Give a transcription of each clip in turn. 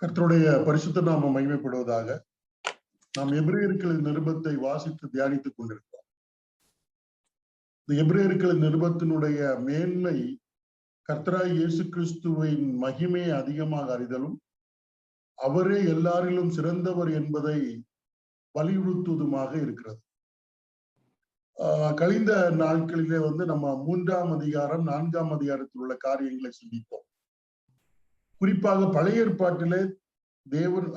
கர்த்தருடைய பரிசுத்த நாமம் மகிமைப்படுவதாக. நாம் எபிரேயர்களின் நிருபத்தை வாசித்து தியானித்துக் கொண்டிருக்கிறோம். இந்த எபிரேயர்களின் நிருபத்தினுடைய மேன்மை கர்த்தராய் இயேசு கிறிஸ்துவின் மகிமையை அதிகமாக அறிதலும், அவரே எல்லாரிலும் சிறந்தவர் என்பதை வலியுறுத்துவதுமாக இருக்கிறது. கழிந்த நாட்களிலே நம்ம 3ஆம் அதிகாரம் 4ஆம் அதிகாரத்தில் உள்ள காரியங்களை சிந்தித்தோம். குறிப்பாக பழைய ஏற்பாட்டிலே தேவன்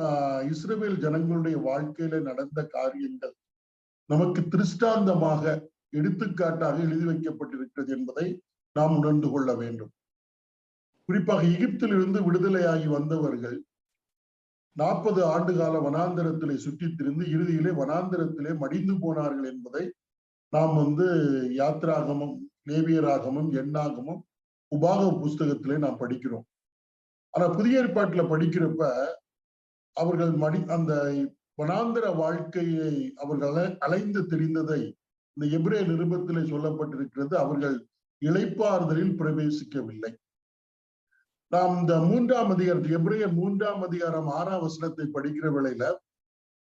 இஸ்ரவேல் ஜனங்களுடைய வாழ்க்கையில நடந்த காரியங்கள் நமக்கு திருஷ்டாந்தமாக எடுத்துக்காட்டாக எழுதி வைக்கப்பட்டிருக்கிறது என்பதை நாம் உணர்ந்து கொள்ள வேண்டும். குறிப்பாக எகிப்திலிருந்து விடுதலையாகி வந்தவர்கள் 40 ஆண்டு கால வனாந்தரத்திலே சுற்றித் திரிந்து இறுதியிலே வனாந்தரத்திலே மடிந்து போனார்கள் என்பதை நாம் யாத்ராகமம், லேவியராகமம், எண்ணாகமம், உபாகம புஸ்தகத்திலே நாம் படிக்கிறோம். ஆனா புதிய ஏற்பாட்டுல படிக்கிறப்ப அவர்கள் அந்த வனாந்தர வாழ்க்கையை அவர்கள் அலைந்து தெரிந்ததை இந்த எபிரேய நிருபத்திலே சொல்லப்பட்டிருக்கிறது. அவர்கள் இளைப்பாறுதலில் பிரவேசிக்கவில்லை. நாம் இந்த 3ஆம் அதிகாரத்தில் எபிரேயர் 3ஆம் அதிகாரம் 6ஆம் வசனத்தை படிக்கிற வேளையில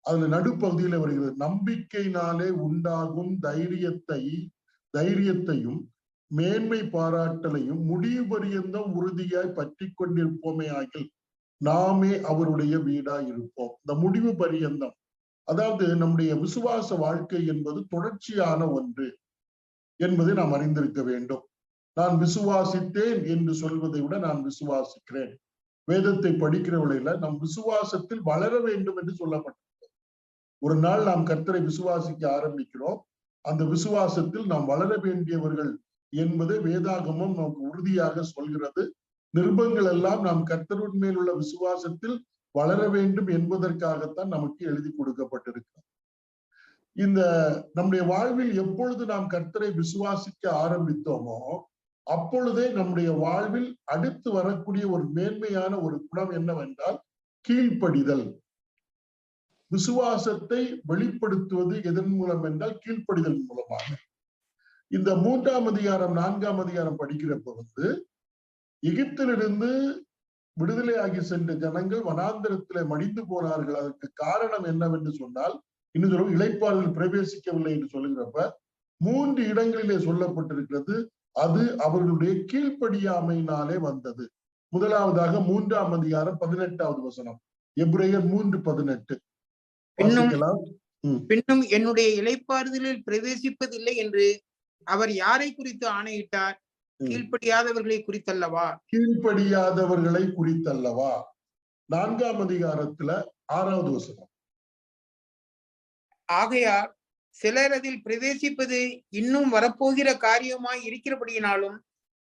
அதுல நடுப்பகுதியில வருகிறது, நம்பிக்கையினாலே உண்டாகும் தைரியத்தையும் மேன்மை பாராட்டலையும் முடிவு பரியந்தம் உறுதியாய் பற்றி கொண்டிருப்போமே ஆகில் நாமே அவருடைய வீடாய் இருப்போம். இந்த முடிவு பரியந்தம், அதாவது நம்முடைய விசுவாச வாழ்க்கை என்பது தொடர்ச்சியான ஒன்று என்பதை நாம் அறிந்திருக்க வேண்டும். நான் விசுவாசித்தேன் என்று சொல்வதை விட நான் விசுவாசிக்கிறேன். வேதத்தை படிக்கிற வேளையில நம் விசுவாசத்தில் வளர வேண்டும் என்று சொல்லப்பட்டிருக்கிறது. ஒரு நாள் நாம் கர்த்தரை விசுவாசிக்க ஆரம்பிக்கிறோம். அந்த விசுவாசத்தில் நாம் வளர வேண்டியவர்கள் என்பதை வேதாகமம் நமக்கு உறுதியாக சொல்கிறது. நிருபங்கள் எல்லாம் நாம் கர்த்தரின் மேல் உள்ள விசுவாசத்தில் வளர வேண்டும் என்பதற்காகத்தான் நமக்கு எழுதி கொடுக்கப்பட்டிருக்கிறது. இந்த நம்முடைய வாழ்வில் எப்பொழுது நாம் கர்த்தரை விசுவாசிக்க ஆரம்பித்தோமோ அப்பொழுதே நம்முடைய வாழ்வில் அடுத்து வரக்கூடிய ஒரு மேன்மையான ஒரு குணம் என்னவென்றால் கீழ்ப்படிதல். விசுவாசத்தை வெளிப்படுத்துவது எதன் மூலம் என்றால் கீழ்ப்படிதல் மூலமாக. இந்த 3ஆம் அதிகாரம் 4ஆம் அதிகாரம் படிக்கிறப்ப எகிப்திலிருந்து விடுதலையாகி சென்ற ஜனங்கள் வனாந்தரத்திலே மடிந்து போனார்கள். அதற்கு காரணம் என்னவென்று சொன்னால், இன்னும் இளைப்பாறுதல் பிரவேசிக்கவில்லை என்று சொல்லுகிறப்ப 3 இடங்களிலே சொல்லப்பட்டிருக்கிறது. அது அவர்களுடைய கீழ்ப்படியாமையினாலே வந்தது. முதலாவதாக 3ஆம் அதிகாரம் 18வது வசனம், எபிரேயர் 3:18. பின்னும் என்னுடைய இளைப்பாறுதலில் பிரவேசிப்பதில்லை என்று அவர் யாரை குறித்து ஆணையிட்டார்? கீழ்ப்படியாதவர்களை குறித்தல்லவா? கீழ்ப்படியாதவர்களை குறித்தல்லவா. 4ஆம் அதிகாரத்துல 6வது வசனம், ஆகையால் சிலர் அதில் பிரவேசிப்பது இன்னும் வரப்போகிற காரியமாய் இருக்கிறபடியினாலும்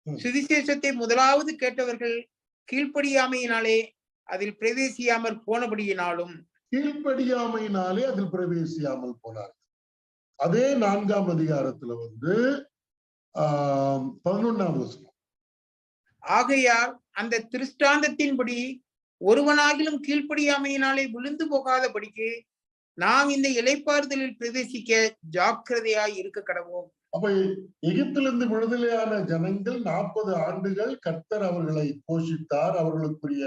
சுவிசேஷத்தை முதலாவது கேட்டவர்கள் கீழ்ப்படியாமையினாலே அதில் பிரவேசியாமல் போனபடியினாலும் அதில் பிரவேசியாமல் போனார்கள். அதே 4ஆம் அதிகாரத்துல 11வது வசனம், ஆகையால் அந்த திருஷ்டாந்தத்தின்படி ஒருவனாகிலும் கீழ்ப்படியாமையினாலே விழுந்து போகாதபடிக்கு நாம் இந்த இளைப்பாறுதலில் பிரவேசிக்க ஜாக்கிரதையாய் இருக்க கடவோம். அப்ப எகிப்திலிருந்து விடுதலையான ஜனங்கள் 40 ஆண்டுகள் கர்த்தர் அவர்களை போஷித்தார், அவர்களுக்குரிய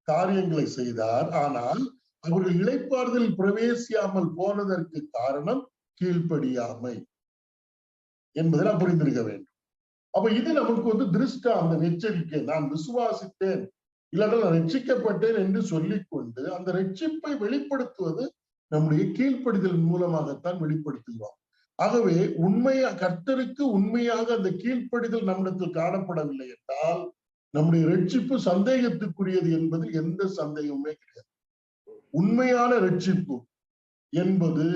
காரியங்களை செய்தார். ஆனால் அவர்கள் இளைப்பாறுதலில் பிரவேசியாமல் போனதற்கு காரணம் கீழ்ப்படியாமை என்பதை நாம் புரிந்திருக்க வேண்டும். அப்ப இது நமக்கு திருஷ்டாந்த எச்சரிக்கை. நான் விசுவாசித்தேன் இல்லாத நான் ரட்சிக்கப்பட்டேன் என்று சொல்லிக்கொண்டு அந்த ரட்சிப்பை வெளிப்படுத்துவது நம்முடைய கீழ்ப்படிதல் மூலமாகத்தான் வெளிப்படுத்துகிறோம். ஆகவே கர்த்தருக்கு உண்மையாக அந்த கீழ்ப்படிதல் நம்மிடத்தில் காணப்படவில்லை என்றால் நம்முடைய ரட்சிப்பு சந்தேகத்துக்குரியது என்பது எந்த சந்தேகமுமே கிடையாது. உண்மையான ரட்சிப்பு என்பது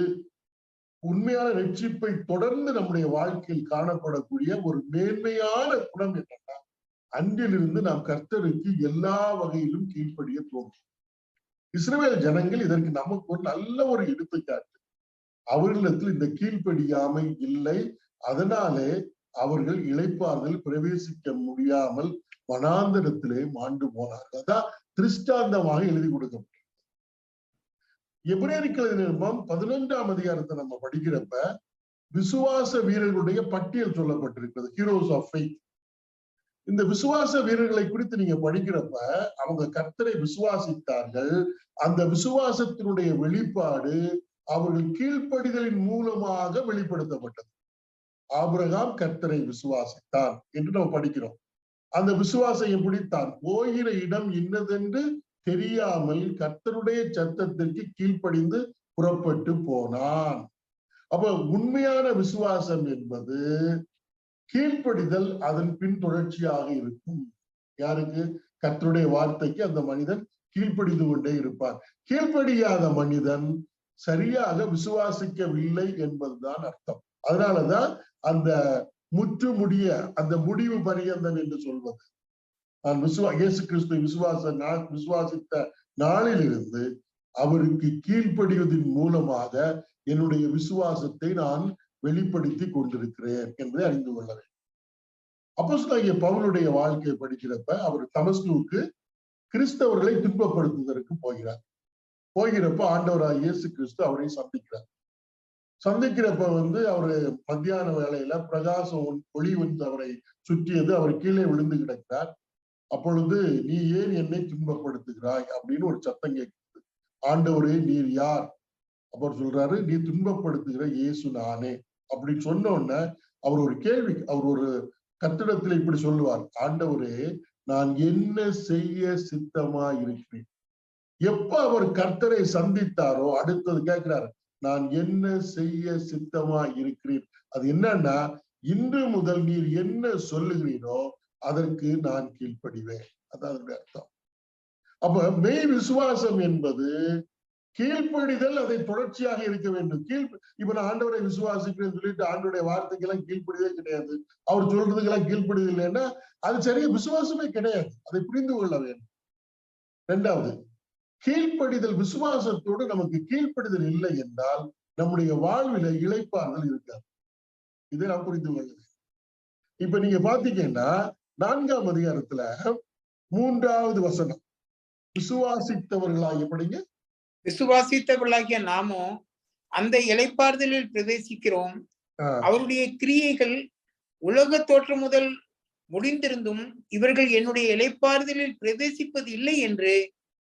உண்மையான ரட்சிப்பை தொடர்ந்து நம்முடைய வாழ்க்கையில் காணப்படக்கூடிய ஒரு மேன்மையான குணம் என்னன்னா, அன்றிலிருந்து நாம் கர்த்தருக்கு எல்லா வகையிலும் கீழ்ப்படிய தோன்றும். இஸ்ரவேல் ஜனங்கள் இதற்கு நமக்கு ஒரு நல்ல ஒரு எடுத்துக்காட்டு. அவர்களிடத்தில் இந்த கீழ்ப்படியாமை இல்லை. அதனாலே அவர்கள் இளைப்பாறுதல் பிரவேசிக்க முடியாமல் வனாந்தரத்திலே மாண்டு போனார்கள். அதான் திருஷ்டாந்தமாக எழுதி கொடுக்கப்பட்டது. எபிரேயர் நிருபம் 11ஆம் அதிகாரத்தை நம்ம படிக்கிறப்ப விசுவாச வீரர்களுடைய பட்டியல் சொல்லப்பட்டிருக்கிறது. Heroes of faith. இந்த விசுவாச வீரர்களை குறித்து நீங்க படிக்கிறப்ப அவங்க கர்த்தரை விசுவாசித்தார்கள். அந்த விசுவாசத்தினுடைய வெளிப்பாடு அவர்கள் கீழ்ப்படிதலின் மூலமாக வெளிப்படுத்தப்பட்டது. ஆபிரகாம் கர்த்தரை விசுவாசித்தான் என்று நம்ம படிக்கிறோம். அந்த விசுவாசம் எப்படி? தான் போகிற இடம் இன்னதென்று தெரியாமல் கர்த்தருடைய சத்தத்திற்கு கீழ்ப்படிந்து புறப்பட்டு போனான். அப்ப உண்மையான விசுவாசம் என்பது கீழ்ப்படிதல் அதன் பின் தொடர்ச்சியாக இருக்கும். யாருக்கு? கர்த்தருடைய வார்த்தைக்கு அந்த மனிதன் கீழ்ப்படிந்து கொண்டே இருப்பார். கீழ்ப்படியாத மனிதன் சரியாக விசுவாசிக்கவில்லை என்பதுதான் அர்த்தம். அதனாலதான் அந்த முற்று முடிய அந்த முடிவு பரியந்தம் என்று சொல்வது. நான் இயேசு கிறிஸ்துவை விசுவாசித்த நாளிலிருந்து அவருக்கு கீழ்ப்படிவதன் மூலமாக என்னுடைய விசுவாசத்தை நான் வெளிப்படுத்தி கொண்டிருக்கிறேன் என்பதை அறிந்து கொள்ள வேண்டும். அப்போஸ்தலனாகிய பவுலுடைய வாழ்க்கையை படிக்கிறப்ப அவர் தமஸ்குவுக்கு கிறிஸ்தவர்களை துன்பப்படுத்துவதற்கு போகிறப்ப ஆண்டவராக இயேசு கிறிஸ்து அவரை சந்திக்கிறப்ப அவரு மத்தியான வேளையில பிரகாசம் ஒளி அவரை சுற்றியது. அவர் கீழே விழுந்து கிடக்கிறார். அப்பொழுது நீ ஏன் என்னை துன்பப்படுத்துகிறாய் அப்படின்னு ஒரு சத்தம் கேட்குது. ஆண்டவரே நீர் யார்? அவர் சொல்றாரு, நீ துன்பப்படுத்துகிற இயேசு நானே அப்படின்னு சொன்ன உடனே அவர் ஒரு கேள்வி, அவர் ஒரு கட்டிடத்துல இப்படி சொல்லுவார், ஆண்டவரே நான் என்ன செய்ய சித்தமா இருக்கிறேன். எப்ப அவர் கர்த்தரை சந்தித்தாரோ அடுத்தது கேட்கிறாரு, நான் என்ன செய்ய சித்தமா இருக்கிறேன். அது என்னன்னா, இன்று முதல் நீர் என்ன சொல்லுகிறீரோ அதற்கு நான் கீழ்ப்படிவேன். அதான் அர்த்தம். அப்ப மெய் விசுவாசம் என்பது கீழ்ப்படிதல், அதை தொடர்ச்சியாக இருக்க வேண்டும். இப்ப நான் ஆண்டவரை விசுவாசிக்கிறேன்னு சொல்லிட்டு ஆண்டவருடைய வார்த்தைக்கு எல்லாம் கீழ்ப்படிதே கிடையாது, அவர் சொல்றதுக்கு எல்லாம் கீழ்ப்படிதல் இல்லைன்னா அது சரியா விசுவாசமே கிடையாது. அதை புரிந்து கொள்ள வேண்டும். இரண்டாவது, கீழ்ப்படிதல் விசுவாசத்தோடு நமக்கு கீழ்ப்படிதல் இல்லை என்றால் நம்முடைய வாழ்வில இளைப்பாறுதல் இருக்காது. இதை நாம் புரிந்து கொள்ள வேண்டும். இப்ப நீங்க பாத்தீங்கன்னா 4ஆம் அதிகாரத்துல 3வது வசனம், விசுவாசித்தவர்களாகிய படிங்க. விசுவாசித்தவர்களாகிய நாமும் அந்த இளைப்பாறுதலில் பிரவேசிக்கிறோம். அவருடைய கிரியைகள் உலக தோற்றம் முதல் முடிந்திருந்தும் இவர்கள் என்னுடைய இளைப்பாறுதலில் பிரவேசிப்பது இல்லை என்று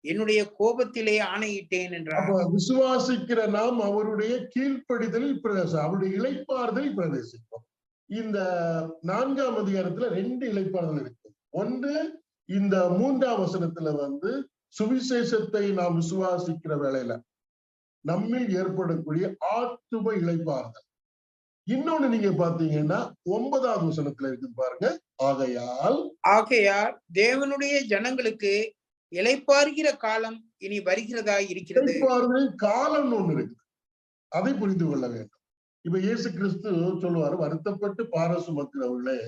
என்னுடைய கோபத்திலே ஆணையிட்டேன் என்றார். விசுவாசிக்கிற நாம் அவருடைய கீழ்ப்படிதலில் அவருடைய இளைப்பாறுதலில் பிரவேசிப்போம். இந்த 4ஆம் அதிகாரத்துல 2 இளைப்பாறுதல் இருக்கு. ஒன்று, இந்த 3ஆம் வசனத்துல சுவிசேஷத்தை நாம் விசுவாசிக்கிற வேளையில நம்மில் ஏற்படக்கூடிய ஆத்தும இளைப்பாறுதல். இன்னொன்னு நீங்க பாத்தீங்கன்னா 9வது வசனத்துல இருக்கு பாருங்க, ஆகையால் தேவனுடைய ஜனங்களுக்கு இளைப்பாறுகிற காலம் இனி வருகிறதா இருக்கிறது. காலம் ஒண்ணு இருக்குது, அதை புரிந்து கொள்ள வேண்டும். இப்ப இயேசு கிறிஸ்து சொல்லுவாரு, வருத்தப்பட்டு பார சுமக்கிறவர்களே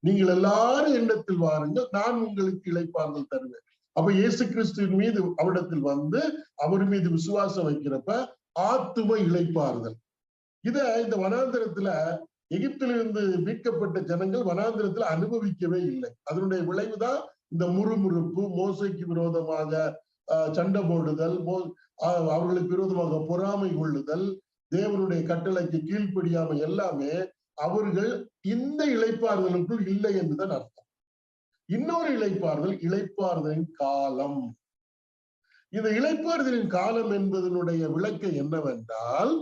நீங்கள் எல்லாரும் எண்ணத்தில் வாருங்கள், நான் உங்களுக்கு இளைப்பாறுதல் தருவேன். அப்ப இயேசு கிறிஸ்துவின் மீது அவரிடத்தில் அவர் மீது விசுவாசம் வைக்கிறப்ப ஆத்தும இளைப்பாறுதல். இந்த வனாந்திரத்துல எகிப்திலிருந்து மீட்கப்பட்ட ஜனங்கள் வனாந்திரத்துல அனுபவிக்கவே இல்லை. அதனுடைய விளைவுதான் இந்த முறுமுறுப்பு, மோசைக்கு விரோதமாக சண்டை போடுதல், அவர்களுக்கு விரோதமாக பொறாமை கொள்ளுதல், தேவனுடைய கட்டளைக்கு கீழ்ப்படியாம எல்லாமே அவர்கள் இந்த இளைப்பாறுதலுக்குள் இல்லை என்றுதான் அர்த்தம். இன்னொரு இளைப்பாறுதலின் காலம். இந்த இளைப்பாறுதலின் காலம் என்பதனுடைய விளக்கம் என்னவென்றால்,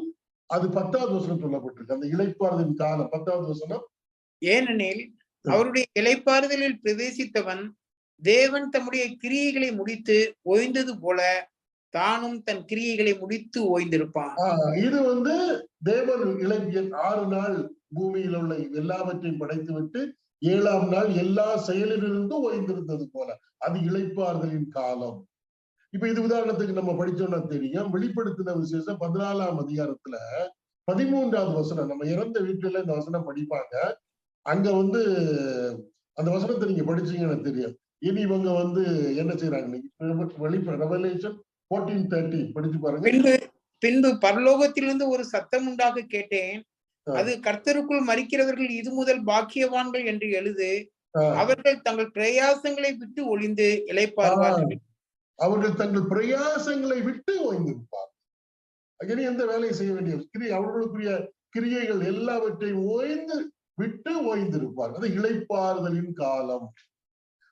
அது 10வது வசனம் சொல்லப்பட்டிருக்கு. அந்த இளைப்பாறுதலின் காலம் 10வது வசனம், ஏனெனில் அவருடைய இளைப்பாறுதலில் பிரவேசித்தவன் தேவன் தம்முடைய கிரியைகளை முடித்து ஓய்ந்தது போல தானும் தன் கிரியைகளை முடித்து ஓய்ந்திருப்பான். இது தேவன் 6 நாள் பூமியில் உள்ள எல்லாவற்றையும் படைத்து விட்டு 7ஆம் நாள் எல்லா செயலிலிருந்து ஓய்ந்திருந்தது போல, அது இளைப்பாறுதலின் காலம். இப்ப இது உதாரணத்துக்கு நம்ம படிச்சோம்னா தெரியும். வெளிப்படுத்தின விசேஷம் 14ஆம் அதிகாரத்துல 13வது வசனம், நம்ம இறந்த வீட்டுல இந்த வசனம் படிப்பாங்க. அங்க அந்த வசனத்தை நீங்க படிச்சீங்கன்னா தெரியும். இனி இவங்க என்ன செய்யறாங்க, ரெவலேஷன் 14:13 படிச்சு பாருங்க. பின்பு பரலோகத்திலிருந்து ஒரு சத்தம் உண்டாக கேட்டேன், அது கர்த்தருக்குள் மரிக்கிறவர்கள் இது முதல் பாக்கியவான்கள் என்று எழுது, அவர்கள் தங்கள் பிரயாசங்களை விட்டு ஒளிந்து இளைப்பாறுவார்கள். அவர்கள் தங்கள் பிரயாசங்களை விட்டு ஓய்ந்திருப்பார். இனி எந்த வேலையை செய்ய வேண்டிய அவர்களுக்குரிய கிரியைகள் எல்லாவற்றையும் ஓய்ந்து விட்டு ஓய்ந்திருப்பார்கள். அது இளைப்பாறுதலின் காலம்.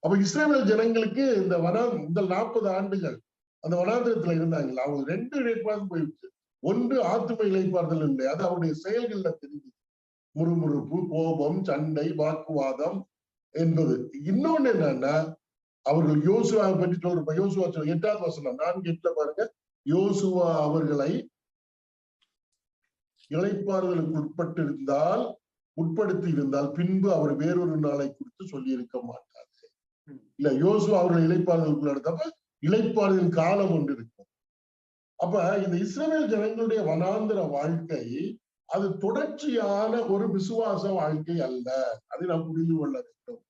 அப்ப இஸ்ரவேல் ஜனங்களுக்கு இந்த 40 ஆண்டுகள் அந்த வனாந்திரத்துல இருந்தாங்களா, அவங்க 2 இளைப்பாறுதல் போயிடுச்சு. ஒன்று ஆத்தும இளைப்பாறுதல் இல்லை, அது அவருடைய செயல்கள்ல தெரிஞ்சு, முறுமுறுப்பு, கோபம், சண்டை, வாக்குவாதம் என்பது. இன்னொன்னு என்னன்னா, அவர்கள் யோசுவாவை பற்றி சொல்ற யோசுவா 8வது வசனம் 4:8 பாருங்க. யோசுவா அவர்களை இளைப்பாறுதலுக்கு உட்படுத்தி இருந்தால் பின்பு அவர் வேறொரு நாளை குறித்து சொல்லி இருக்க மாட்டார். இல்ல, யோசுவா அவர்கள் இளைப்பாறுதலுக்குள்ள எடுத்தப்ப இளைப்பாறுதலின் காலம் ஒன்று இருக்கும். அப்ப இந்த இஸ்ரவேல் ஜனங்களுடைய வனாந்திர வாழ்க்கை அது தொடர்ச்சியான ஒரு விசுவாச வாழ்க்கை அல்ல. அதை நாம் புரிந்து கொள்ள வேண்டும்.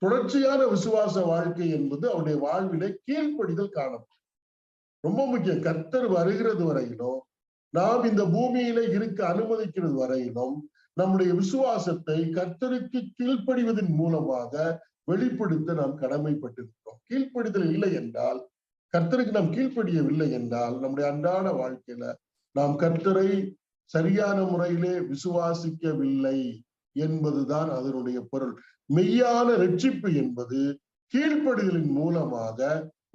தொடர்ச்சியான விசுவாச வாழ்க்கை என்பது அவருடைய வாழ்விலே கீழ்ப்படிதல் காணப்படும். ரொம்ப முக்கியம். கர்த்தர் வருகிறது வரையிலும், நாம் இந்த பூமியில இருக்க அனுமதிக்கிறது வரையிலும் நம்முடைய விசுவாசத்தை கர்த்தருக்கு கீழ்ப்படிவதன் மூலமாக வெளிப்படுத்த நாம் கடமைப்பட்டிருக்கிறோம். கீழ்ப்படிதல் இல்லை என்றால், கர்த்தருக்கு நாம் கீழ்ப்படியவில்லை என்றால், நம்முடைய அன்றாட வாழ்க்கையில நாம் கர்த்தரை சரியான முறையிலே விசுவாசிக்கவில்லை என்பதுதான் அதனுடைய பொருள். மெய்யான ரட்சிப்பு என்பது கீழ்ப்படிதலின் மூலமாக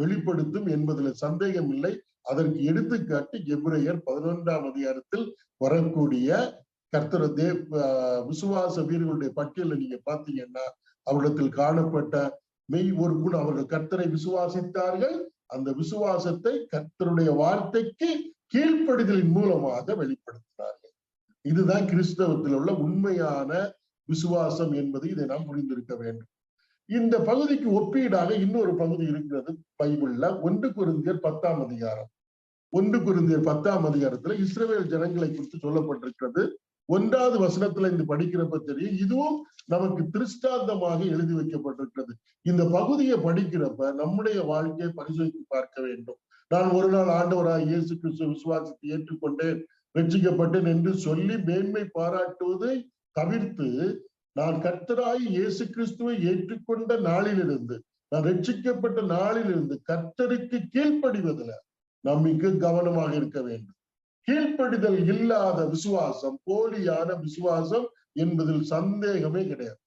வெளிப்படுத்தும் என்பதில் சந்தேகம் இல்லை. அதற்கு எடுத்துக்காட்டு எபிரேயர் 11ஆம் அதிகாரத்தில் வரக்கூடிய கர்த்தர் விசுவாச வீரர்களுடைய பட்டியலை நீங்க பாத்தீங்கன்னா, அவரிடத்தில் காணப்பட்ட ஒரு குணம், அவர்கள் கர்த்தரை விசுவாசித்தார்கள். அந்த விசுவாசத்தை கர்த்தருடைய வார்த்தைக்கு கீழ்ப்படிதலின் மூலமாக வெளிப்படுத்தினார்கள். இதுதான் கிறிஸ்தவத்தில் உள்ள உண்மையான விசுவாசம் என்பது இதை நாம் புரிந்திருக்க வேண்டும். இந்த பகுதிக்கு ஒப்பீடாக இன்னொரு பகுதி இருக்கிறது பைபிள்ல. 1 கொரிந்தியர் 10ஆம் அதிகாரம். 1 கொரிந்தியர் 10ஆம் அதிகாரத்துல இஸ்ரவேல் ஜனங்களை குறித்து சொல்லப்பட்டிருக்கிறது. 1வது வசனத்துல இந்த படிக்கிறப்ப தெரியும், இதுவும் நமக்கு திருஷ்டாந்தமாக எழுதி வைக்கப்பட்டிருக்கிறது. இந்த பகுதியை படிக்கிறப்ப நம்முடைய வாழ்க்கையை பரிசோதித்து பார்க்க வேண்டும். நான் ஒரு நாள் ஆண்டவராய் இயேசு கிறிஸ்துவை விசுவாசித்து ஏற்றுக்கொண்டேன், ரட்சிக்கப்பட்டேன் என்று சொல்லி மேன்மை பாராட்டுவதை தவிர்த்து, நான் கர்த்தராய் இயேசு கிறிஸ்துவை ஏற்றுக்கொண்ட நாளிலிருந்து, நான் ரட்சிக்கப்பட்ட நாளிலிருந்து கர்த்தருக்கு கீழ்ப்படிவதில் நாம் மிக கவனமாக இருக்க வேண்டும். கீழ்ப்படிதல் இல்லாத விசுவாசம் போலியான விசுவாசம் என்பதில் சந்தேகமே கிடையாது.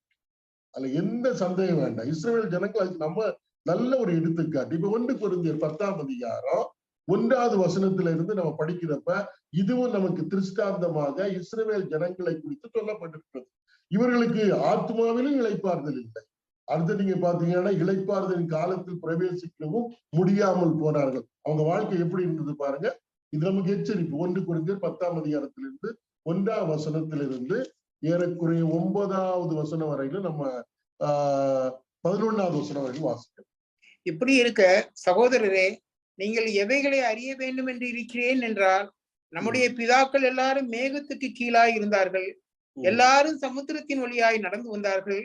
அதுல எந்த சந்தேகம் வேண்டாம். இஸ்ரவேல் ஜனங்கள் அதுக்கு நம்ம நல்ல ஒரு எடுத்துக்காட்டு. இப்ப 1 கொரிந்தியர் 10ஆம் அதிகாரம் 1வது வசனத்துல இருந்து நம்ம படிக்கிறப்ப இதுவும் நமக்கு திருஷ்டாந்தமாக இஸ்ரவேல் ஜனங்களை குறித்து சொல்லப்பட்டிருக்கிறது. இவர்களுக்கு ஆத்மாவிலும் இளைப்பாறுதல் இல்லை. அடுத்து நீங்க பாத்தீங்கன்னா, இளைப்பாறுதலின் காலத்தில் பிரவேசிக்கவும் முடியாமல் போனார்கள். அவங்க வாழ்க்கை எப்படி இருந்தது பாருங்க. இது நமக்கு எச்சரிப்பு. 1 கொரிந்தியர் 10ஆம் அதிகாரத்திலிருந்து 1ஆம் வசனத்திலிருந்து ஏறக்குறைய 9வது வசனம் வரையிலும் நம்ம 11வது வசனம் வரையிலும் வாசிக்கிறோம். இப்படி இருக்க சகோதரரே, நீங்கள் எவைகளை அறிய வேண்டும் என்று இருக்கிறேன் என்றால், நம்முடைய பிதாக்கள் எல்லாரும் மேகத்துக்கு கீழாய் இருந்தார்கள், எல்லாரும் சமுத்திரத்தின் வழியாய் நடந்து வந்தார்கள்,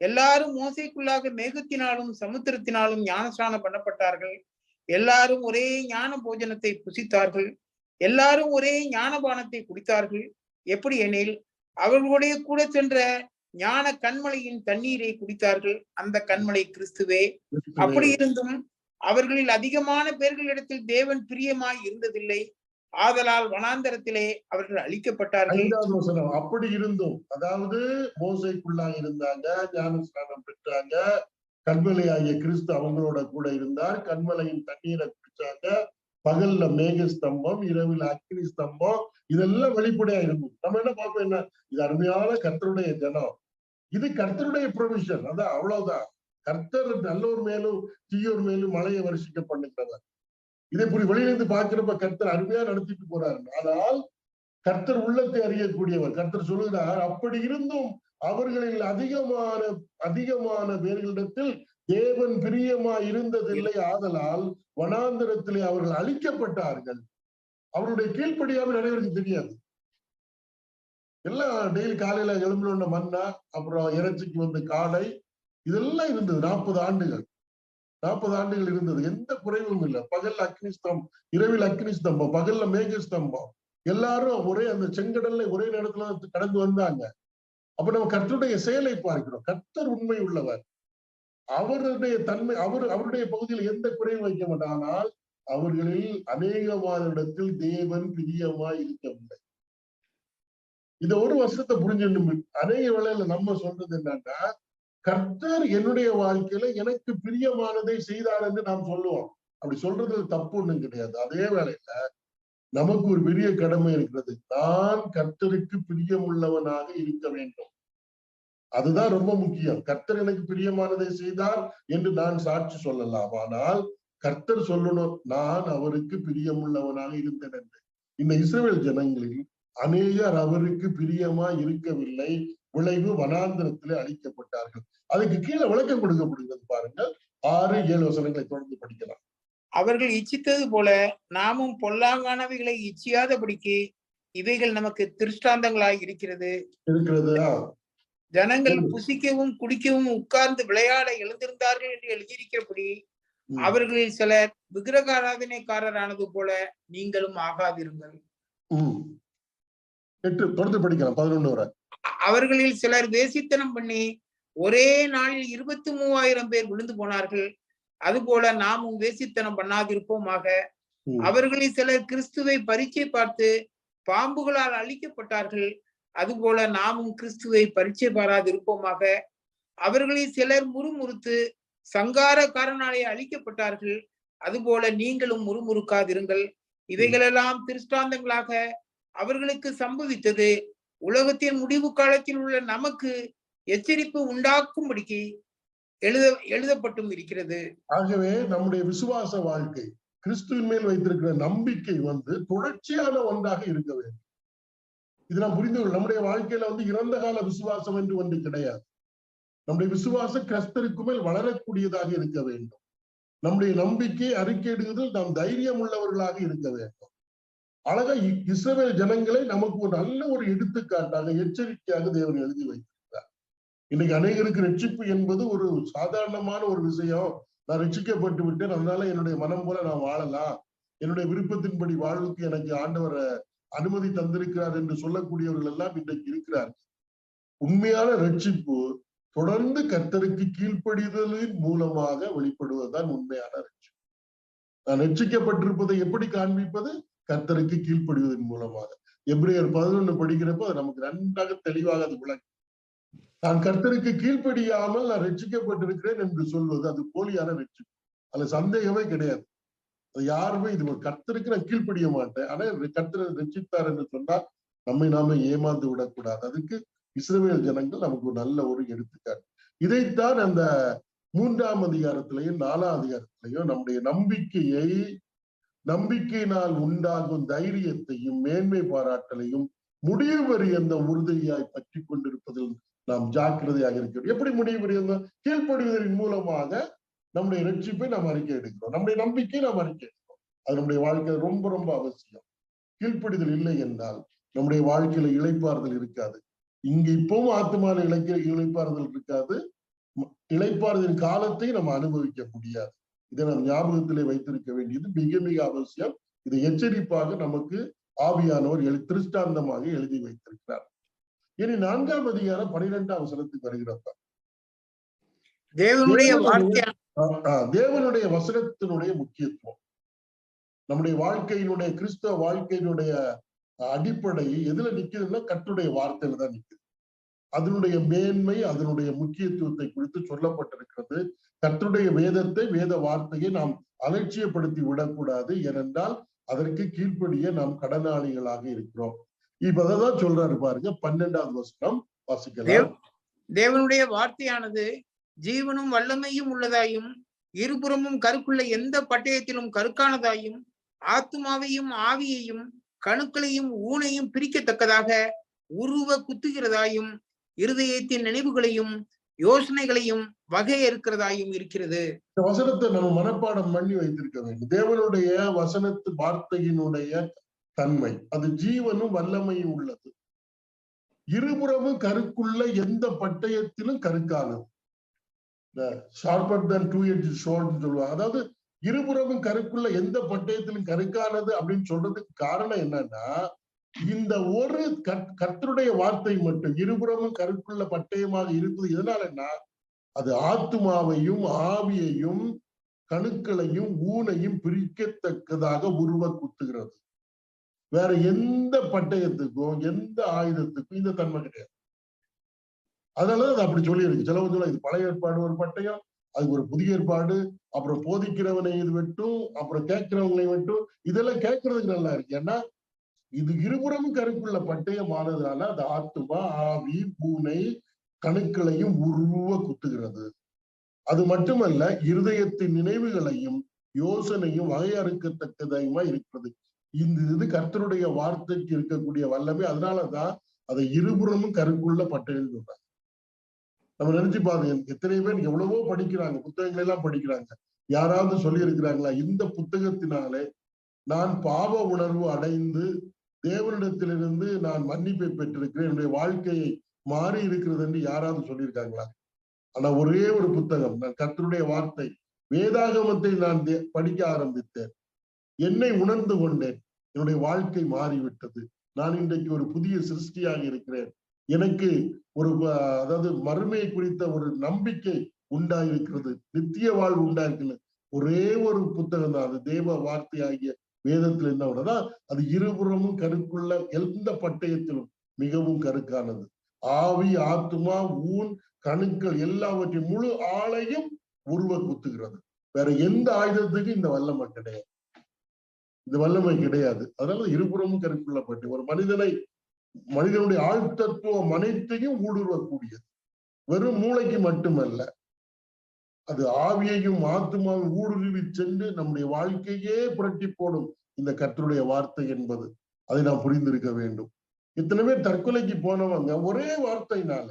எல்லாரும் மோசைக்குள்ளாக மேகத்தினாலும் சமுத்திரத்தினாலும் ஞானஸ்நானம் பண்ணப்பட்டார்கள், எல்லாரும் ஒரே ஞான போஜனத்தை புசித்தார்கள், எல்லாரும் ஒரே ஞானபானத்தை குடித்தார்கள். எப்படி எனில், அவர்களுடைய கூட சென்ற ஞான கண்மலையின் தண்ணீரை குடித்தார்கள். அந்த கண்மலை கிறிஸ்துவே. அப்படி இருந்தும் அவர்களில் அதிகமான பேர்களிடத்தில் தேவன் பிரியமாய் இருந்ததில்லை. ஆதலால் வனாந்தரத்திலே அவர்கள் அழிக்கப்பட்டார்கள். அப்படி இருந்தும், அதாவது மோசைக்குள்ளாக இருந்தாங்க, ஞானஸ்நானம் பெற்றாங்க, கண்மலை ஆகிய கிறிஸ்து அவங்களோட கூட இருந்தார், கண்மலையின் தண்ணீரை குடிச்சாங்க, பகல்ல மேக ஸ்தம்பம், இரவில் அக்னி ஸ்தம்பம், இதெல்லாம் வெளிப்படையா இருக்கும். நம்ம என்ன பார்ப்போம், என்ன இது அருமையான கர்த்தருடைய ஜனம், இது கர்த்தருடைய ப்ரொவிஷன், அதான் அவ்வளவுதான். கர்த்தர் நல்லோர் மேலும் தீயோர் மேலும் மழையை வருஷிக்க பண்ணுகிறவர். இதை இப்படி வெளியிலிருந்து பார்க்கிறப்ப கர்த்தர் அருமையா நடத்திட்டு போறாரு. ஆனால் கர்த்தர் உள்ளத்தை அறியக்கூடியவர். கர்த்தர் சொல்லுகிறார், அப்படி இருந்தும் அவர்களில் அதிகமான பேர்களிடத்தில் தேவன் பிரியமா இருந்ததில்லை. ஆதலால் வனாந்தரத்திலே அவர்கள் அழிக்கப்பட்டார்கள். அவருடைய கீழ்ப்படியாமல் நிறைவேறது தெரியாது. எல்லாம் டெய்லி காலையில எழும்புன மன்னா, அப்புறம் இறைச்சிக்கு வந்து காடை, இதெல்லாம் இருந்தது. 40 ஆண்டுகள் இருந்தது. எந்த குறைவும் இல்லை. பகல்ல அக்னி ஸ்தம்பம், இரவில் அக்னி ஸ்தம்பம், பகல்ல மேக ஸ்தம்பம். எல்லாரும் ஒரே அந்த செங்கடல்ல ஒரே நேரத்துல கடந்து வந்தாங்க. அப்ப நம்ம கர்த்தருடைய செயலை பார்க்கிறோம். கர்த்தர் உண்மை உள்ளவர். அவருடைய தன்மை, அவருடைய பகுதியில் எந்த குறையும் வைக்க மாட்டார். ஆனால் அவர்களில் அநேகமானிடத்தில் தேவன் பிரியமாய் இருக்கவில்லை. இந்த ஒரு வருஷத்தை புரிஞ்சுக்கணும். அநேக வேளையில நம்ம சொல்றது என்னன்னா, கர்த்தர் என்னுடைய வாழ்க்கையில எனக்கு பிரியமானதை செய்தார் என்று நாம் சொல்லுவோம். அப்படி சொல்றது தப்பு ஒண்ணும் கிடையாது. அதே வேளையில நமக்கு ஒரு பெரிய கடமை இருக்கிறது. நான் கர்த்தருக்கு பிரியமுள்ளவனாக இருக்க வேண்டும். அதுதான் ரொம்ப முக்கியம். கர்த்தர் எனக்கு பிரியமானதை செய்தார் என்று நான் சாட்சி சொல்லலாம். ஆனால் கர்த்தர் சொல்லணும், நான் அவருக்கு பிரியமுள்ளவனாக இருந்தேன் என்று. இந்த இஸ்ரவேல் ஜனங்களில் அநேகர் அவருக்கு பிரியமா இருக்கவில்லை. விளைவு வனாந்திரத்திலே அழிக்கப்பட்டார்கள். அதுக்கு கீழே விளக்கம் கொடுக்கப்படுகிறது பாருங்கள். 6-7 வசனங்களை தொடர்ந்து படிக்கலாம். அவர்கள் இச்சித்தது போல நாமும் பொல்லாங்கானவைகளை இச்சியாதபடிக்கு இவைகள் நமக்கு திருஷ்டாந்தங்களாய் இருக்கிறது. ஜனங்கள் புசிக்கவும் குடிக்கவும் உட்கார்ந்து விளையாட எழுந்திருந்தார்கள் என்று எழுதியிருக்கிறபடி அவர்களில் சிலர் விக்கிரகாராதனைக்காரரானது போல நீங்களும் ஆகாதிருங்கள். தொடர்ந்து படிக்கலாம் 11 வரை. அவர்களில் சிலர் வேசித்தனம் பண்ணி ஒரே நாளில் 23,000 பேர் விழுந்து போனார்கள். அதுபோல நாமும் வேசித்தனம் பண்ணாதிருப்போமாக. அவர்களில் சிலர் கிறிஸ்துவை பரீட்சை பார்த்து பாம்புகளால் அழிக்கப்பட்டார்கள். அதுபோல நாமும் கிறிஸ்துவை பரீட்சை பாராதிருப்போமாக. அவர்களில் சிலர் முறுமுறுத்து சங்காரக்காரனாலே அழிக்கப்பட்டார்கள். அதுபோல நீங்களும் முறுமுறுக்காதிருங்கள். இவைகளெல்லாம் திருஷ்டாந்தங்களாக அவர்களுக்கு சம்பவித்தது உலகத்தின் முடிவு காலத்தில் உள்ள நமக்கு எச்சரிப்பு உண்டாக்கும்படிக்கு எழுதப்பட்டும் இருக்கிறது. ஆகவே நம்முடைய விசுவாச வாழ்க்கை, கிறிஸ்துவின் மேல் வைத்திருக்கிற நம்பிக்கை தொடர்ச்சியான ஒன்றாக இருக்க வேண்டும். இது நாம் புரிந்து கொள்ள. நம்முடைய வாழ்க்கையில இறந்த கால விசுவாசம் என்று ஒன்று கிடையாது. நம்முடைய விசுவாசம் கிறிஸ்தருக்கு மேல் வளரக்கூடியதாக இருக்க வேண்டும். நம்முடைய நம்பிக்கை அறிக்கையிடுவதில் நாம் தைரியம் உள்ளவர்களாக இருக்க வேண்டும். அழகா இஸ்ரவேல் ஜனங்களை நமக்கு ஒரு நல்ல ஒரு எடுத்துக்காட்டாக, எச்சரிக்கையாக தேவன் எழுதி வைத்திருக்கிறார். இன்னைக்கு அநேகருக்கு ரட்சிப்பு என்பது ஒரு சாதாரணமான ஒரு விஷயம். நான் ரட்சிக்கப்பட்டு விட்டேன், அதனால என்னுடைய மனம் போல நான் வாழலாம், என்னுடைய விருப்பத்தின்படி வாழ்வுக்கு எனக்கு ஆண்டவர் அனுமதி தந்திருக்கிறார் என்று சொல்லக்கூடியவர்கள் எல்லாம் இன்றைக்கு இருக்கிறார். உண்மையான ரட்சிப்பு தொடர்ந்து கர்த்தருக்கு கீழ்ப்படிதலின் மூலமாக வெளிப்படுவதுதான் உண்மையான ரட்சிப்பு. நான் ரட்சிக்கப்பட்டிருப்பதை எப்படி காண்பிப்பது? கர்த்தருக்கு கீழ்ப்படிவதன் மூலமாக. எபிரேயர் 11 படிக்கிறப்போ அது நமக்கு நன்றாக தெளிவாக அது விளங்கும். நான் கர்த்தருக்கு கீழ்ப்படியாமல் நான் ரட்சிக்கப்பட்டிருக்கிறேன் என்று சொல்வது அது போலியான ரட்சிப்பு. அதுல சந்தேகமே கிடையாது. அது யாருமே இது கர்த்தருக்கு நான் கீழ்ப்படிய மாட்டேன், ஆனா கர்த்தரை ரட்சித்தார் என்று சொன்னால் நம்மை நாம ஏமாந்து விடக்கூடாது. அதுக்கு இஸ்ரவேல் ஜனங்கள் நமக்கு ஒரு நல்ல ஒரு எடுத்துக்காட்டு. இதைத்தான் அந்த 3ஆம் அதிகாரத்திலையும் 4ஆம் அதிகாரத்திலையும் நம்முடைய நம்பிக்கையினால் உண்டாகும் தைரியத்தையும் மேன்மை பாராட்டலையும் முடிவு பரியந்த உறுதியாய் பற்றி கொண்டிருப்பதில் நாம் ஜாக்கிரதையாக இருக்கிறோம். எப்படி முடிவு பரியந்த? கீழ்ப்படுவதன் மூலமாக நம்முடைய ரட்சிப்பை நாம் அறிக்கை எடுக்கிறோம், நம்முடைய நம்பிக்கையை நாம் அறிக்கை எடுக்கிறோம். அது நம்முடைய வாழ்க்கையில் ரொம்ப ரொம்ப அவசியம். கீழ்ப்படிதல் இல்லை என்றால் நம்முடைய வாழ்க்கையில இளைப்பாறுதல் இருக்காது. இங்க இப்பவும் ஆத்மான இளைப்பாறுதல் இருக்காது. இளைப்பாறுதலின் காலத்தை நம்ம அனுபவிக்க முடியாது. இதை நாம் ஞாபகத்திலே வைத்திருக்க வேண்டியது மிக மிக அவசியம். இதை எச்சரிப்பாக நமக்கு ஆவியானவர் திருஷ்டாந்தமாக எழுதி வைத்திருக்கிறார். இனி 4ஆம் அதிகாரம் 12ஆம் வசனத்துக்கு வருகிறப்ப தேவனுடைய வசனத்தினுடைய முக்கியத்துவம், நம்முடைய வாழ்க்கையினுடைய கிறிஸ்தவ வாழ்க்கையினுடைய அடிப்படை எதுல நிக்குதுன்னா கர்த்தருடைய வார்த்தையில தான் நிக்குது. அதனுடைய மேன்மை, அதனுடைய முக்கியத்துவத்தை குறித்து சொல்லப்பட்டிருக்கிறது. கர்த்தருடைய வேதத்தை, வேத வார்த்தையை நாம் அலட்சியப்படுத்தி விடக்கூடாது. ஏனென்றால் அதற்கு கீழ்ப்படிய நாம் கடனாளிகளாக இருக்கிறோம். இப்ப அதான் சொல்றாரு பாருங்க, 12ஆவது வசனம் வாசிக்கலாம். தேவனுடைய வார்த்தையானது ஜீவனும் வல்லமையும் உள்ளதாயும் இருபுறமும் கருக்குள்ள எந்த பட்டயத்திலும் கருக்கானதாயும் ஆத்துமாவையும் ஆவியையும் கணுக்களையும் ஊனையும் பிரிக்கத்தக்கதாக உருவ குத்துகிறதாயும் இருதயத்தின் நினைவுகளையும் யோசனைகளையும் வகையறுக்கிறதாயும் இருக்கிறது. இந்த வசனத்தை நம்ம மனப்பாடம் பண்ணி வைத்திருக்க வேண்டும். தேவனுடைய வசனத்து வார்த்தையினுடைய தன்மை அது ஜீவனும் வல்லமையும் உள்ளது. இருபுறமும் கருக்குள்ள எந்த பட்டயத்திலும் கருக்கானது. ஷார்ப்பர் than two-edged sword சொல்லுவாங்க. அதாவது இருபுறமும் கருக்குள்ள எந்த பட்டயத்திலும் கருக்கானது அப்படின்னு சொல்றதுக்கு காரணம் என்னன்னா, இந்த ஒரு கர்த்தருடைய வார்த்தை மட்டும் இருபுறமும் கருக்குள்ள பட்டயமாக இருக்குது. எதனாலன்னா அது ஆத்துமாவையும் ஆவியையும் கணுக்களையும் ஊனையும் பிரிக்கத்தக்கதாக உருவ குத்துகிறது. வேற எந்த பட்டயத்துக்கும் எந்த ஆயுதத்துக்கும் இந்த தன்மை கிடையாது. அதனாலதான் அது அப்படி சொல்லி இருக்கு. சிலவங்க சொல்ல இது பழைய ஏற்பாடு ஒரு பட்டயம், அதுக்கு ஒரு புதிய ஏற்பாடு, அப்புறம் போதிக்கிறவனை இது வெட்டும், அப்புறம் கேட்கிறவங்களை வெட்டும். இதெல்லாம் கேட்கறதுக்கு நல்லா இருக்கு. ஏன்னா இது இருபுறமும் கருக்குள்ள பட்டயம் ஆனதுனால அது ஆத்துமா, ஆவி, பூனை, கணுக்களையும் உருவ குத்துகிறது. அது மட்டுமல்ல, இருதயத்தின் நினைவுகளையும் யோசனையும் வகையறுக்கத்தக்கதாயுமா இருக்கிறது. இந்த இது கர்த்தருடைய வார்த்தைக்கு இருக்கக்கூடிய வல்லமை. அதனாலதான் அதை இருபுறமும் கருக்குள்ள பட்டயம் சொல்றாங்க. நம்ம நினைச்சு பாருங்க, எத்தனை பேர் எவ்வளவோ படிக்கிறாங்க, புத்தகங்கள் எல்லாம் படிக்கிறாங்க. யாராவது சொல்லி இருக்கிறாங்களா இந்த புத்தகத்தினாலே நான் பாவ உணர்வு அடைந்து தேவனிடத்திலிருந்து நான் மன்னிப்பை பெற்றிருக்கிறேன், என்னுடைய வாழ்க்கையை மாறி இருக்கிறது என்று யாராவது சொல்லியிருக்காங்களா? ஆனா ஒரே ஒரு புத்தகம், நான் கர்த்தருடைய வார்த்தை வேதாகமத்தை நான் படிக்க ஆரம்பித்தேன், என்னை உணர்ந்து கொண்டேன், என்னுடைய வாழ்க்கை மாறிவிட்டது, நான் இன்றைக்கு ஒரு புதிய சிருஷ்டியாக இருக்கிறேன், எனக்கு ஒரு அதாவது மறுமை குறித்த ஒரு நம்பிக்கை உண்டாயிருக்கிறது, நித்திய வாழ்வு உண்டாயிருக்கிறது. ஒரே ஒரு புத்தகம் தான், அது தேவ வார்த்தை ஆகிய வேதத்துல என்ன உடனே அது இருபுறமும் கருக்குள்ள எந்த பட்டயத்திலும் மிகவும் கருக்கானது. ஆவி, ஆத்துமா, ஊன், கணுக்கள் எல்லாவற்றையும் முழு ஆளையும் உருவ குத்துகிறது. வேற எந்த ஆயுதத்துக்கும் இந்த வல்லமை கிடையாது, இந்த வல்லமை கிடையாது. அதனால இருபுறமும் கருக்குள்ள பட்டு ஒரு மனிதனுடைய ஆழ்த்தத்துவம் அனைத்தையும் ஊடுருவக்கூடியது. வெறும் மூளைக்கு மட்டுமல்ல, அது ஆவியையும் ஆத்துமாவும் ஊடுருவி சென்று நம்முடைய வாழ்க்கையே புரட்டி போடும் இந்த கர்த்தருடைய வார்த்தை என்பது. அதை நாம் புரிந்திருக்க வேண்டும். இத்தனை பேர் தற்கொலைக்கு போனவங்க ஒரே வார்த்தைனால,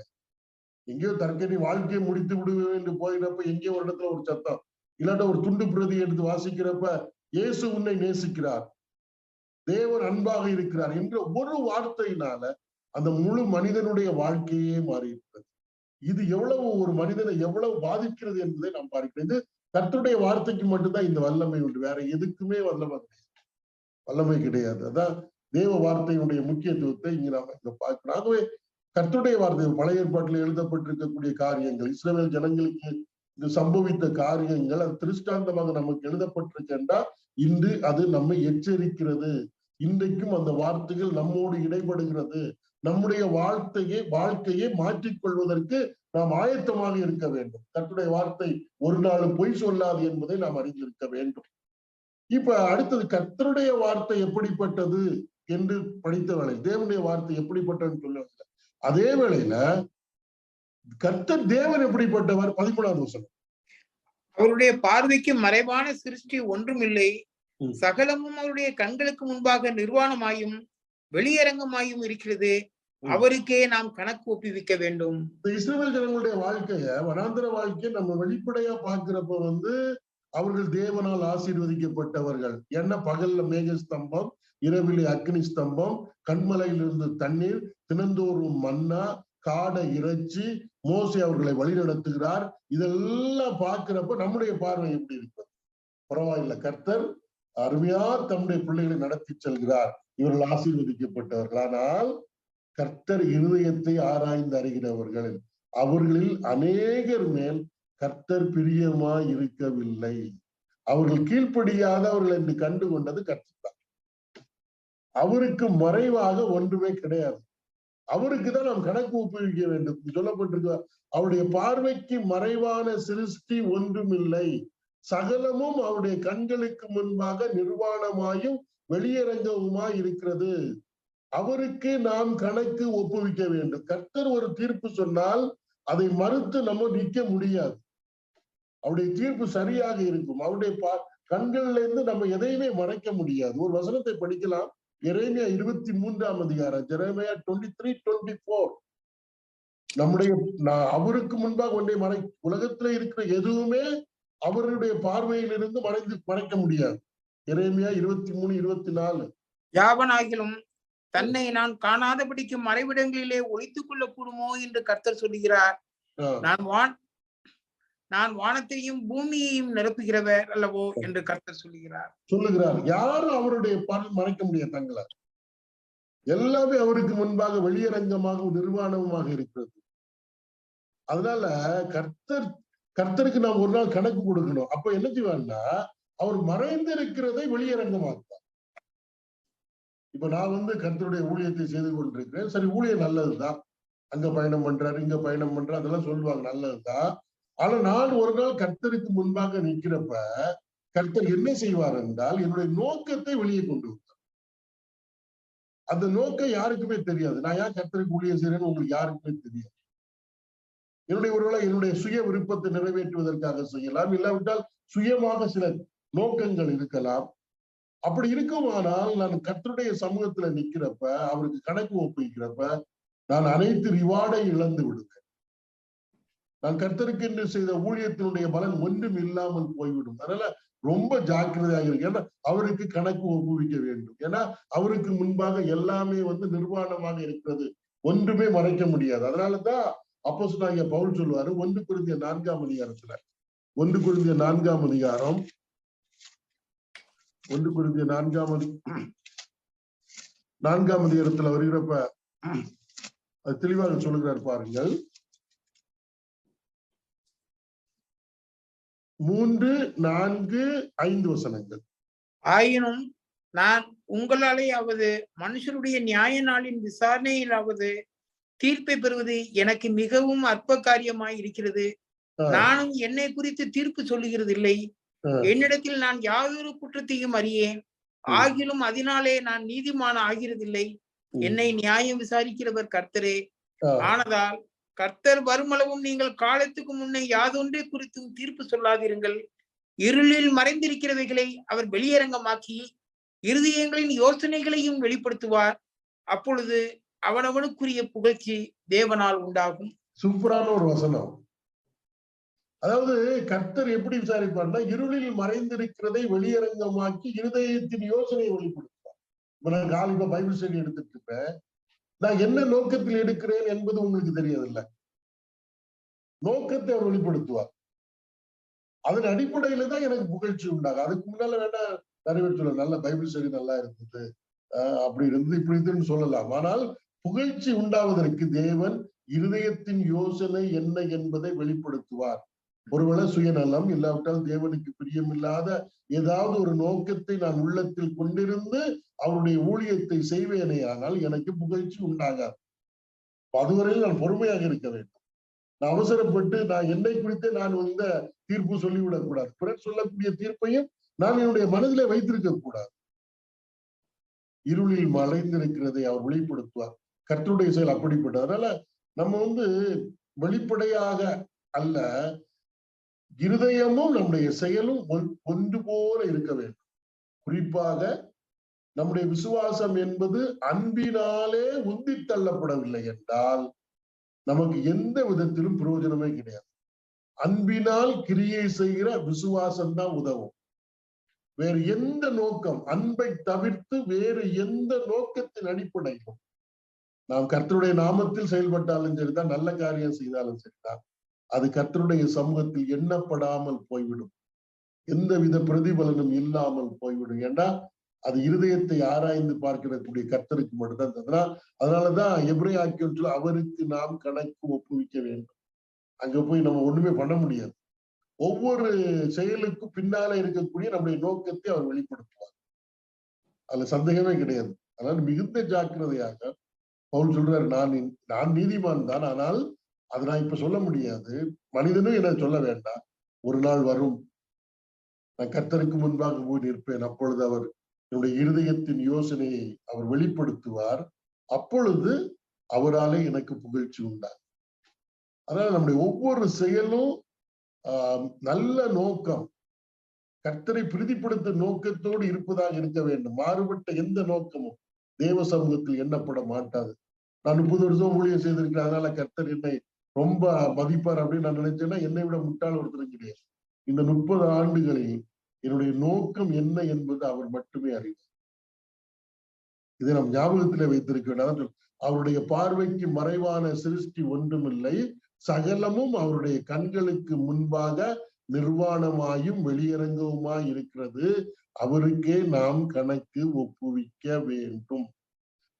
எங்கேயோ தற்கொலை வாழ்க்கையை முடித்து விடுவேன் என்று போயிடப்ப எங்கேயோ ஒரு இடத்துல ஒரு சத்தம், இல்லாட்ட ஒரு துண்டு பிரதி எடுத்து வாசிக்கிறப்ப இயேசு உன்னை நேசிக்கிறார், தேவன் அன்பாக இருக்கிறார் என்ற ஒரு வார்த்தையினால அந்த முழு மனிதனுடைய வாழ்க்கையே மாறியிருக்கிறது. இது எவ்வளவு ஒரு மனிதனை எவ்வளவு பாதிக்கிறது என்பதை நாம் பார்க்கிறோம். இது கர்த்தருடைய வார்த்தைக்கு மட்டும்தான் இந்த வல்லமை உண்டு, வேற எதுக்குமே வல்லமை கிடையாது. அதான் தேவ வார்த்தையினுடைய முக்கியத்துவத்தை இங்க நாம இங்க பார்க்கிறோம். ஆகவே கர்த்தருடைய வார்த்தை பழைய ஏற்பாட்டில் எழுதப்பட்டிருக்கக்கூடிய காரியங்கள், இஸ்ரவேல் ஜனங்களுக்கு இது சம்பவித்த காரியங்கள், அது திருஷ்டாந்தமாக நமக்கு எழுதப்பட்டிருக்கின்றா இன்று அது நம்மை எச்சரிக்கிறது. இன்றைக்கும் அந்த வார்த்தைகள் நம்மோடு இடைபடுகிறது. நம்முடைய வாழ்க்கையை மாற்றிக்கொள்வதற்கு நாம் ஆயத்தமாக இருக்க வேண்டும். கர்த்தருடைய வார்த்தை ஒரு நாளும் பொய் சொல்லாது என்பதை நாம் அறிந்திருக்க வேண்டும். இப்ப அடுத்தது, கர்த்தருடைய வார்த்தை எப்படிப்பட்டது என்று படித்த வேளை தேவனுடைய வார்த்தை எப்படிப்பட்டதுன்னு சொல்லுவாங்க. அதே வேளையில கர்த்தர் தேவன் எப்படிப்பட்டவர்? 13வது வசனம், அவருடைய பார்வைக்கு மறைவான சிருஷ்டி ஒன்றும் இல்லை, சகலமும் அவருடைய கண்களுக்கு முன்பாக நிர்வாணமாயும் வெளியரங்கமாயும் இருக்கிறது, அவருக்கே நாம் கணக்கு ஒப்புவிக்க வேண்டும். இஸ்ரவேல் ஜனங்களுடைய வாழ்க்கைய, வனாந்திர வாழ்க்கையை நம்ம வெளிப்படையா பார்க்கிறப்ப அவர்கள் தேவனால் ஆசீர்வதிக்கப்பட்டவர்கள். என்ன, பகல்ல மேக ஸ்தம்பம், இரவிலே அக்னி ஸ்தம்பம், கண்மலையிலிருந்து தண்ணீர், தினந்தோறும் மன்னா, காடை இறைச்சி, மோசே அவர்களை வழி நடத்துகிறார். இதெல்லாம் பார்க்கிறப்ப நம்முடைய பார்வை எப்படி இருக்கிறது? பரவாயில்ல, கர்த்தர் அருமையா தம்முடைய பிள்ளைகளை நடத்தி செல்கிறார், இவர்கள் ஆசீர்வதிக்கப்பட்டவர்கள். ஆனால் கர்த்தர் இருதயத்தை ஆராய்ந்து அறிகிறவர்கள், அவர்களில் அநேகர் மேல் கர்த்தர் பிரியமாய் இருக்கவில்லை, அவர்கள் கீழ்ப்படியாதவர்கள் என்று கண்டு கொண்டது கர்த்தர் தான். அவருக்கு மறைவாக ஒன்றுமே கிடையாது, அவருக்குதான் நாம் கணக்கு ஒப்புவிக்க வேண்டும் சொல்லப்பட்டிருக்க. அவருடைய பார்வைக்கு மறைவான சிருஷ்டி ஒன்றும் இல்லை, சகலமும் அவருடைய கண்களுக்கு முன்பாக நிர்வாணமாயும் வெளியரங்கவுமாய் இருக்கிறது, அவருக்கு நாம் கணக்கு ஒப்புவிக்க வேண்டும். கர்த்தர் ஒரு தீர்ப்பு சொன்னால் அதை மறுத்து நம்ம நிற்க முடியாது, அவருடைய தீர்ப்பு சரியாக இருக்கும். அவருடைய கண்கள்ல இருந்து நம்ம எதையுமே மறைக்க முடியாது. ஒரு வசனத்தை படிக்கலாம், எரேமியா 23ஆம் அதிகாரம், ஜெரேமியா 23:24. நம்முடைய அவருக்கு முன்பாக ஒன்றை உலகத்துல இருக்கிற எதுவுமே அவருடைய பார்வையிலிருந்து மறைக்க முடியாது. எரேமியா 23:24. யாவனாகிலும் தன்னை நான் காணாதபடிக்கு மறைவிடங்களிலே ஒழித்துக் கொள்ளக்கூடுமோ என்று கர்த்தர் சொல்லுகிறார். நான் வானத்தையும் பூமியையும் நிரப்புகிறவர் அல்லவோ என்று கர்த்தர் சொல்லுகிறார். யாரும் அவருடைய பார்வை மறைக்க முடியாது தங்களை, எல்லாமே அவருக்கு முன்பாக வெளியரங்கமாக நிர்வாணமாக இருக்கிறது. அதனால கர்த்தருக்கு நாம் ஒரு நாள் கணக்கு கொடுக்கணும். அப்ப என்ன செய்வார்னா, அவர் மறைந்திருக்கிறதை வெளியரங்கமாக்குவார். இப்ப நான் கர்த்தருடைய ஊழியத்தை செய்து கொண்டிருக்கிறேன். சரி, ஊழியம் நல்லதுதான். அங்க பயணம் பண்றாரு, இங்க பயணம் பண்றாரு, அதெல்லாம் சொல்லுவாங்க, நல்லதுதான். ஆனா நான் ஒரு நாள் கர்த்தருக்கு முன்பாக நிற்கிறப்ப கர்த்தர் என்ன செய்வார் என்றால் என்னுடைய நோக்கத்தை வெளியே கொண்டு வருவார். அந்த நோக்கம் யாருக்குமே தெரியாது. நான் ஏன் கர்த்தருக்கு ஊழியம் செய்யறேன்னு உங்களுக்கு யாருக்குமே தெரியாது. ஒருவேளை என்னுடைய சுய விருப்பத்தை நிறைவேற்றுவதற்காக செய்யலாம், இல்லாவிட்டால் சுயமாக சில நோக்கங்கள் இருக்கலாம். அப்படி இருக்குமானால் நான் கர்த்தருடைய சமூகத்துல நிக்கிறப்ப, அவருக்கு கணக்கு ஒப்புவிக்கிறப்ப நான் அனைத்து ரிவார்டை இழந்து விடுவேன். நான் கர்த்தருக்கு என்று செய்த ஊழியத்தினுடைய பலன் ஒன்றும் இல்லாமல் போய்விடும். அதனால ரொம்ப ஜாக்கிரதையாக இருக்கு. ஏன்னா அவருக்கு கணக்கு ஒப்புவிக்க வேண்டும். ஏன்னா அவருக்கு முன்பாக எல்லாமே நிர்வாணமாக இருக்கிறது, ஒன்றுமே மறைக்க முடியாது. அதனாலதான் அப்போஸ்தலனாகிய பவுல் சொல்லுவாரு 1 கொரிந்தியர் 4ஆம் அதிகாரத்துல, 1 கொரிந்தியர் 4ஆம் அதிகாரம், 1 கொரிந்தியர் 4ஆம் அதிகாரத்துல வருகிறப்ப அது தெளிவாக சொல்லுகிறார் பாருங்கள். 3, 4, 5 வசனங்கள். ஆயினும் நான் உங்களாலேயாவது மனுஷருடைய நியாய நாளின் விசாரணையிலாவது தீர்ப்பை பெறுவது எனக்கு மிகவும் அற்ப காரியமாய் இருக்கிறது. நானும் என்னை குறித்து தீர்ப்பு சொல்லுகிறது இல்லை. என்னிடத்தில் நான் யாதொரு குற்றத்தையும் அறியேன். ஆகிலும் அதனாலே நான் நீதிமான் ஆகிறதில்லை. என்னை நியாயம் விசாரிக்கிறவர் கர்த்தரே. ஆனதால் கர்த்தர் வருமளவும் நீங்கள் காலத்துக்கு முன்னே யாதொன்றை குறித்தும் தீர்ப்பு சொல்லாதிருங்கள். இருளில் மறைந்திருக்கிறவைகளை அவர் வெளியரங்கமாக்கி இருதயங்களின் யோசனைகளையும் வெளிப்படுத்துவார். அப்பொழுது அவனவனுக்குரிய புகழ்ச்சி தேவனால் உண்டாகும். சூப்பரான ஒரு வசனம். அதாவது கர்த்தர் எப்படி விசாரிப்பார்னா, இருளில் மறைந்திருக்கிறதை வெளியரங்கமாக்கி இருதயத்தின் யோசனையை வெளிப்படுத்துவார். இப்ப நான் காலையில பைபிள் ஸ்டடி எடுத்துட்டு இருப்பேன். நான் என்ன நோக்கத்தில் எடுக்கிறேன் என்பது உங்களுக்கு தெரியாதுல்ல. நோக்கத்தை அவர் வெளிப்படுத்துவார். அதன் அடிப்படையில தான் எனக்கு புகழ்ச்சி உண்டாகும். அதுக்கு முன்னால வேணா நிறைய பேர் சொல்ல நல்ல பைபிள் ஸ்டடி நல்லா இருந்தது, அப்படி இருந்து இப்படி இருந்துன்னு சொல்லலாம். ஆனால் புகழ்ச்சி உண்டாவதற்கு தேவன் இருதயத்தின் யோசனை என்ன என்பதை வெளிப்படுத்துவார். ஒருவேளை சுயநலம் இல்லாவிட்டால் தேவனுக்கு பிரியமில்லாத ஏதாவது ஒரு நோக்கத்தை நான் உள்ளத்தில் கொண்டிருந்து அவருடைய ஊழியத்தை செய்வேனே ஆனால் எனக்கு புகழ்ச்சி உண்டாகாது. அதுவரையில் நான் பொறுமையாக இருக்க வேண்டும். நான் அவசரப்பட்டு நான் என்னை குறித்தே நான் தீர்ப்பு சொல்லிவிடக் கூடாது. பிறர் சொல்லக்கூடிய தீர்ப்பையும் நான் என்னுடைய மனதிலே வைத்திருக்க கூடாது. இருளில் மறைந்திருக்கிறதை அவர் வெளிப்படுத்துவார். கர்த்தருடைய செயல் அப்படிப்பட்டது. அதனால நம்ம வெளிப்படையாக அல்ல, இருதயமும் நம்முடைய செயலும் ஒன்று போல இருக்க வேண்டும். குறிப்பாக நம்முடைய விசுவாசம் என்பது அன்பினாலே உந்தி தள்ளப்படவில்லை என்றால் நமக்கு எந்த விதத்திலும் பிரயோஜனமே கிடையாது. அன்பினால் கிரியை செய்கிற விசுவாசம் தான் உதவும். வேறு எந்த நோக்கம், அன்பை தவிர்த்து வேறு எந்த நோக்கத்தின் அடிப்படையிலும் நாம் கர்த்தருடைய நாமத்தில் செயல்பட்டாலும் சரிதான், நல்ல காரியம் செய்தாலும் சரிதான், அது கர்த்தருடைய சமூகத்தில் எண்ணப்படாமல் போய்விடும். எந்தவித பிரதிபலனும் இல்லாமல் போய்விடும். ஏன்னா அது இருதயத்தை ஆராய்ந்து பார்க்கக்கூடிய கர்த்தருக்கு மட்டும்தான். அதனாலதான் எபிரேயர் அவருக்கு நாம் கணக்கு ஒப்புவிக்க வேண்டும். அங்க போய் நம்ம ஒண்ணுமே பண்ண முடியாது. ஒவ்வொரு செயலுக்கும் பின்னாலே இருக்கக்கூடிய நம்முடைய நோக்கத்தை அவர் வெளிப்படுத்துவார். அதுல சந்தேகமே கிடையாது. அதனால மிகுந்த ஜாக்கிரதையாக பவுல் சொல்றாரு, நான் நீதிமான் தான், ஆனால் அதை நான் இப்ப சொல்ல முடியாது, மனிதனும் என சொல்ல வேண்டாம். ஒரு நாள் வரும், நான் கர்த்தருக்கு முன்பாக போய் நிற்பேன். அப்பொழுது அவர் என்னுடைய இருதயத்தின் யோசனையை அவர் வெளிப்படுத்துவார். அப்பொழுது அவராலே எனக்கு புகழ்ச்சி உண்டாகும். அதனால நம்முடைய ஒவ்வொரு செயலும் நல்ல நோக்கம், கர்த்தரை பிரதிப்படுத்தும் நோக்கத்தோடு இருப்பதாக இருக்க வேண்டும். மாறுபட்ட எந்த நோக்கமும் தேவ சமூகத்தில் எண்ணப்பட மாட்டாது. நான் 30 வருஷம் ஊழியம் செய்திருக்கிறேன், அதனால கர்த்தர் என்னை ரொம்ப மதிப்பார் அப்படின்னு நான் நினைச்சேன்னா என்னை விட முட்டாள் ஒருத்தரும் கிடையாது. இந்த 30 ஆண்டுகளில் என்னுடைய நோக்கம் என்ன என்பது அவர் மட்டுமே அறிவார். இதை நம் ஞாபகத்திலே வைத்திருக்க வேண்டும். அவருடைய பார்வைக்கு மறைவான சிருஷ்டி ஒன்றுமில்லை, சகலமும் அவருடைய கண்களுக்கு முன்பாக நிர்வாணமாயும் வெளியரங்கவுமாய் இருக்கிறது. அவருக்கே நாம் கணக்கு ஒப்புவிக்க வேண்டும்.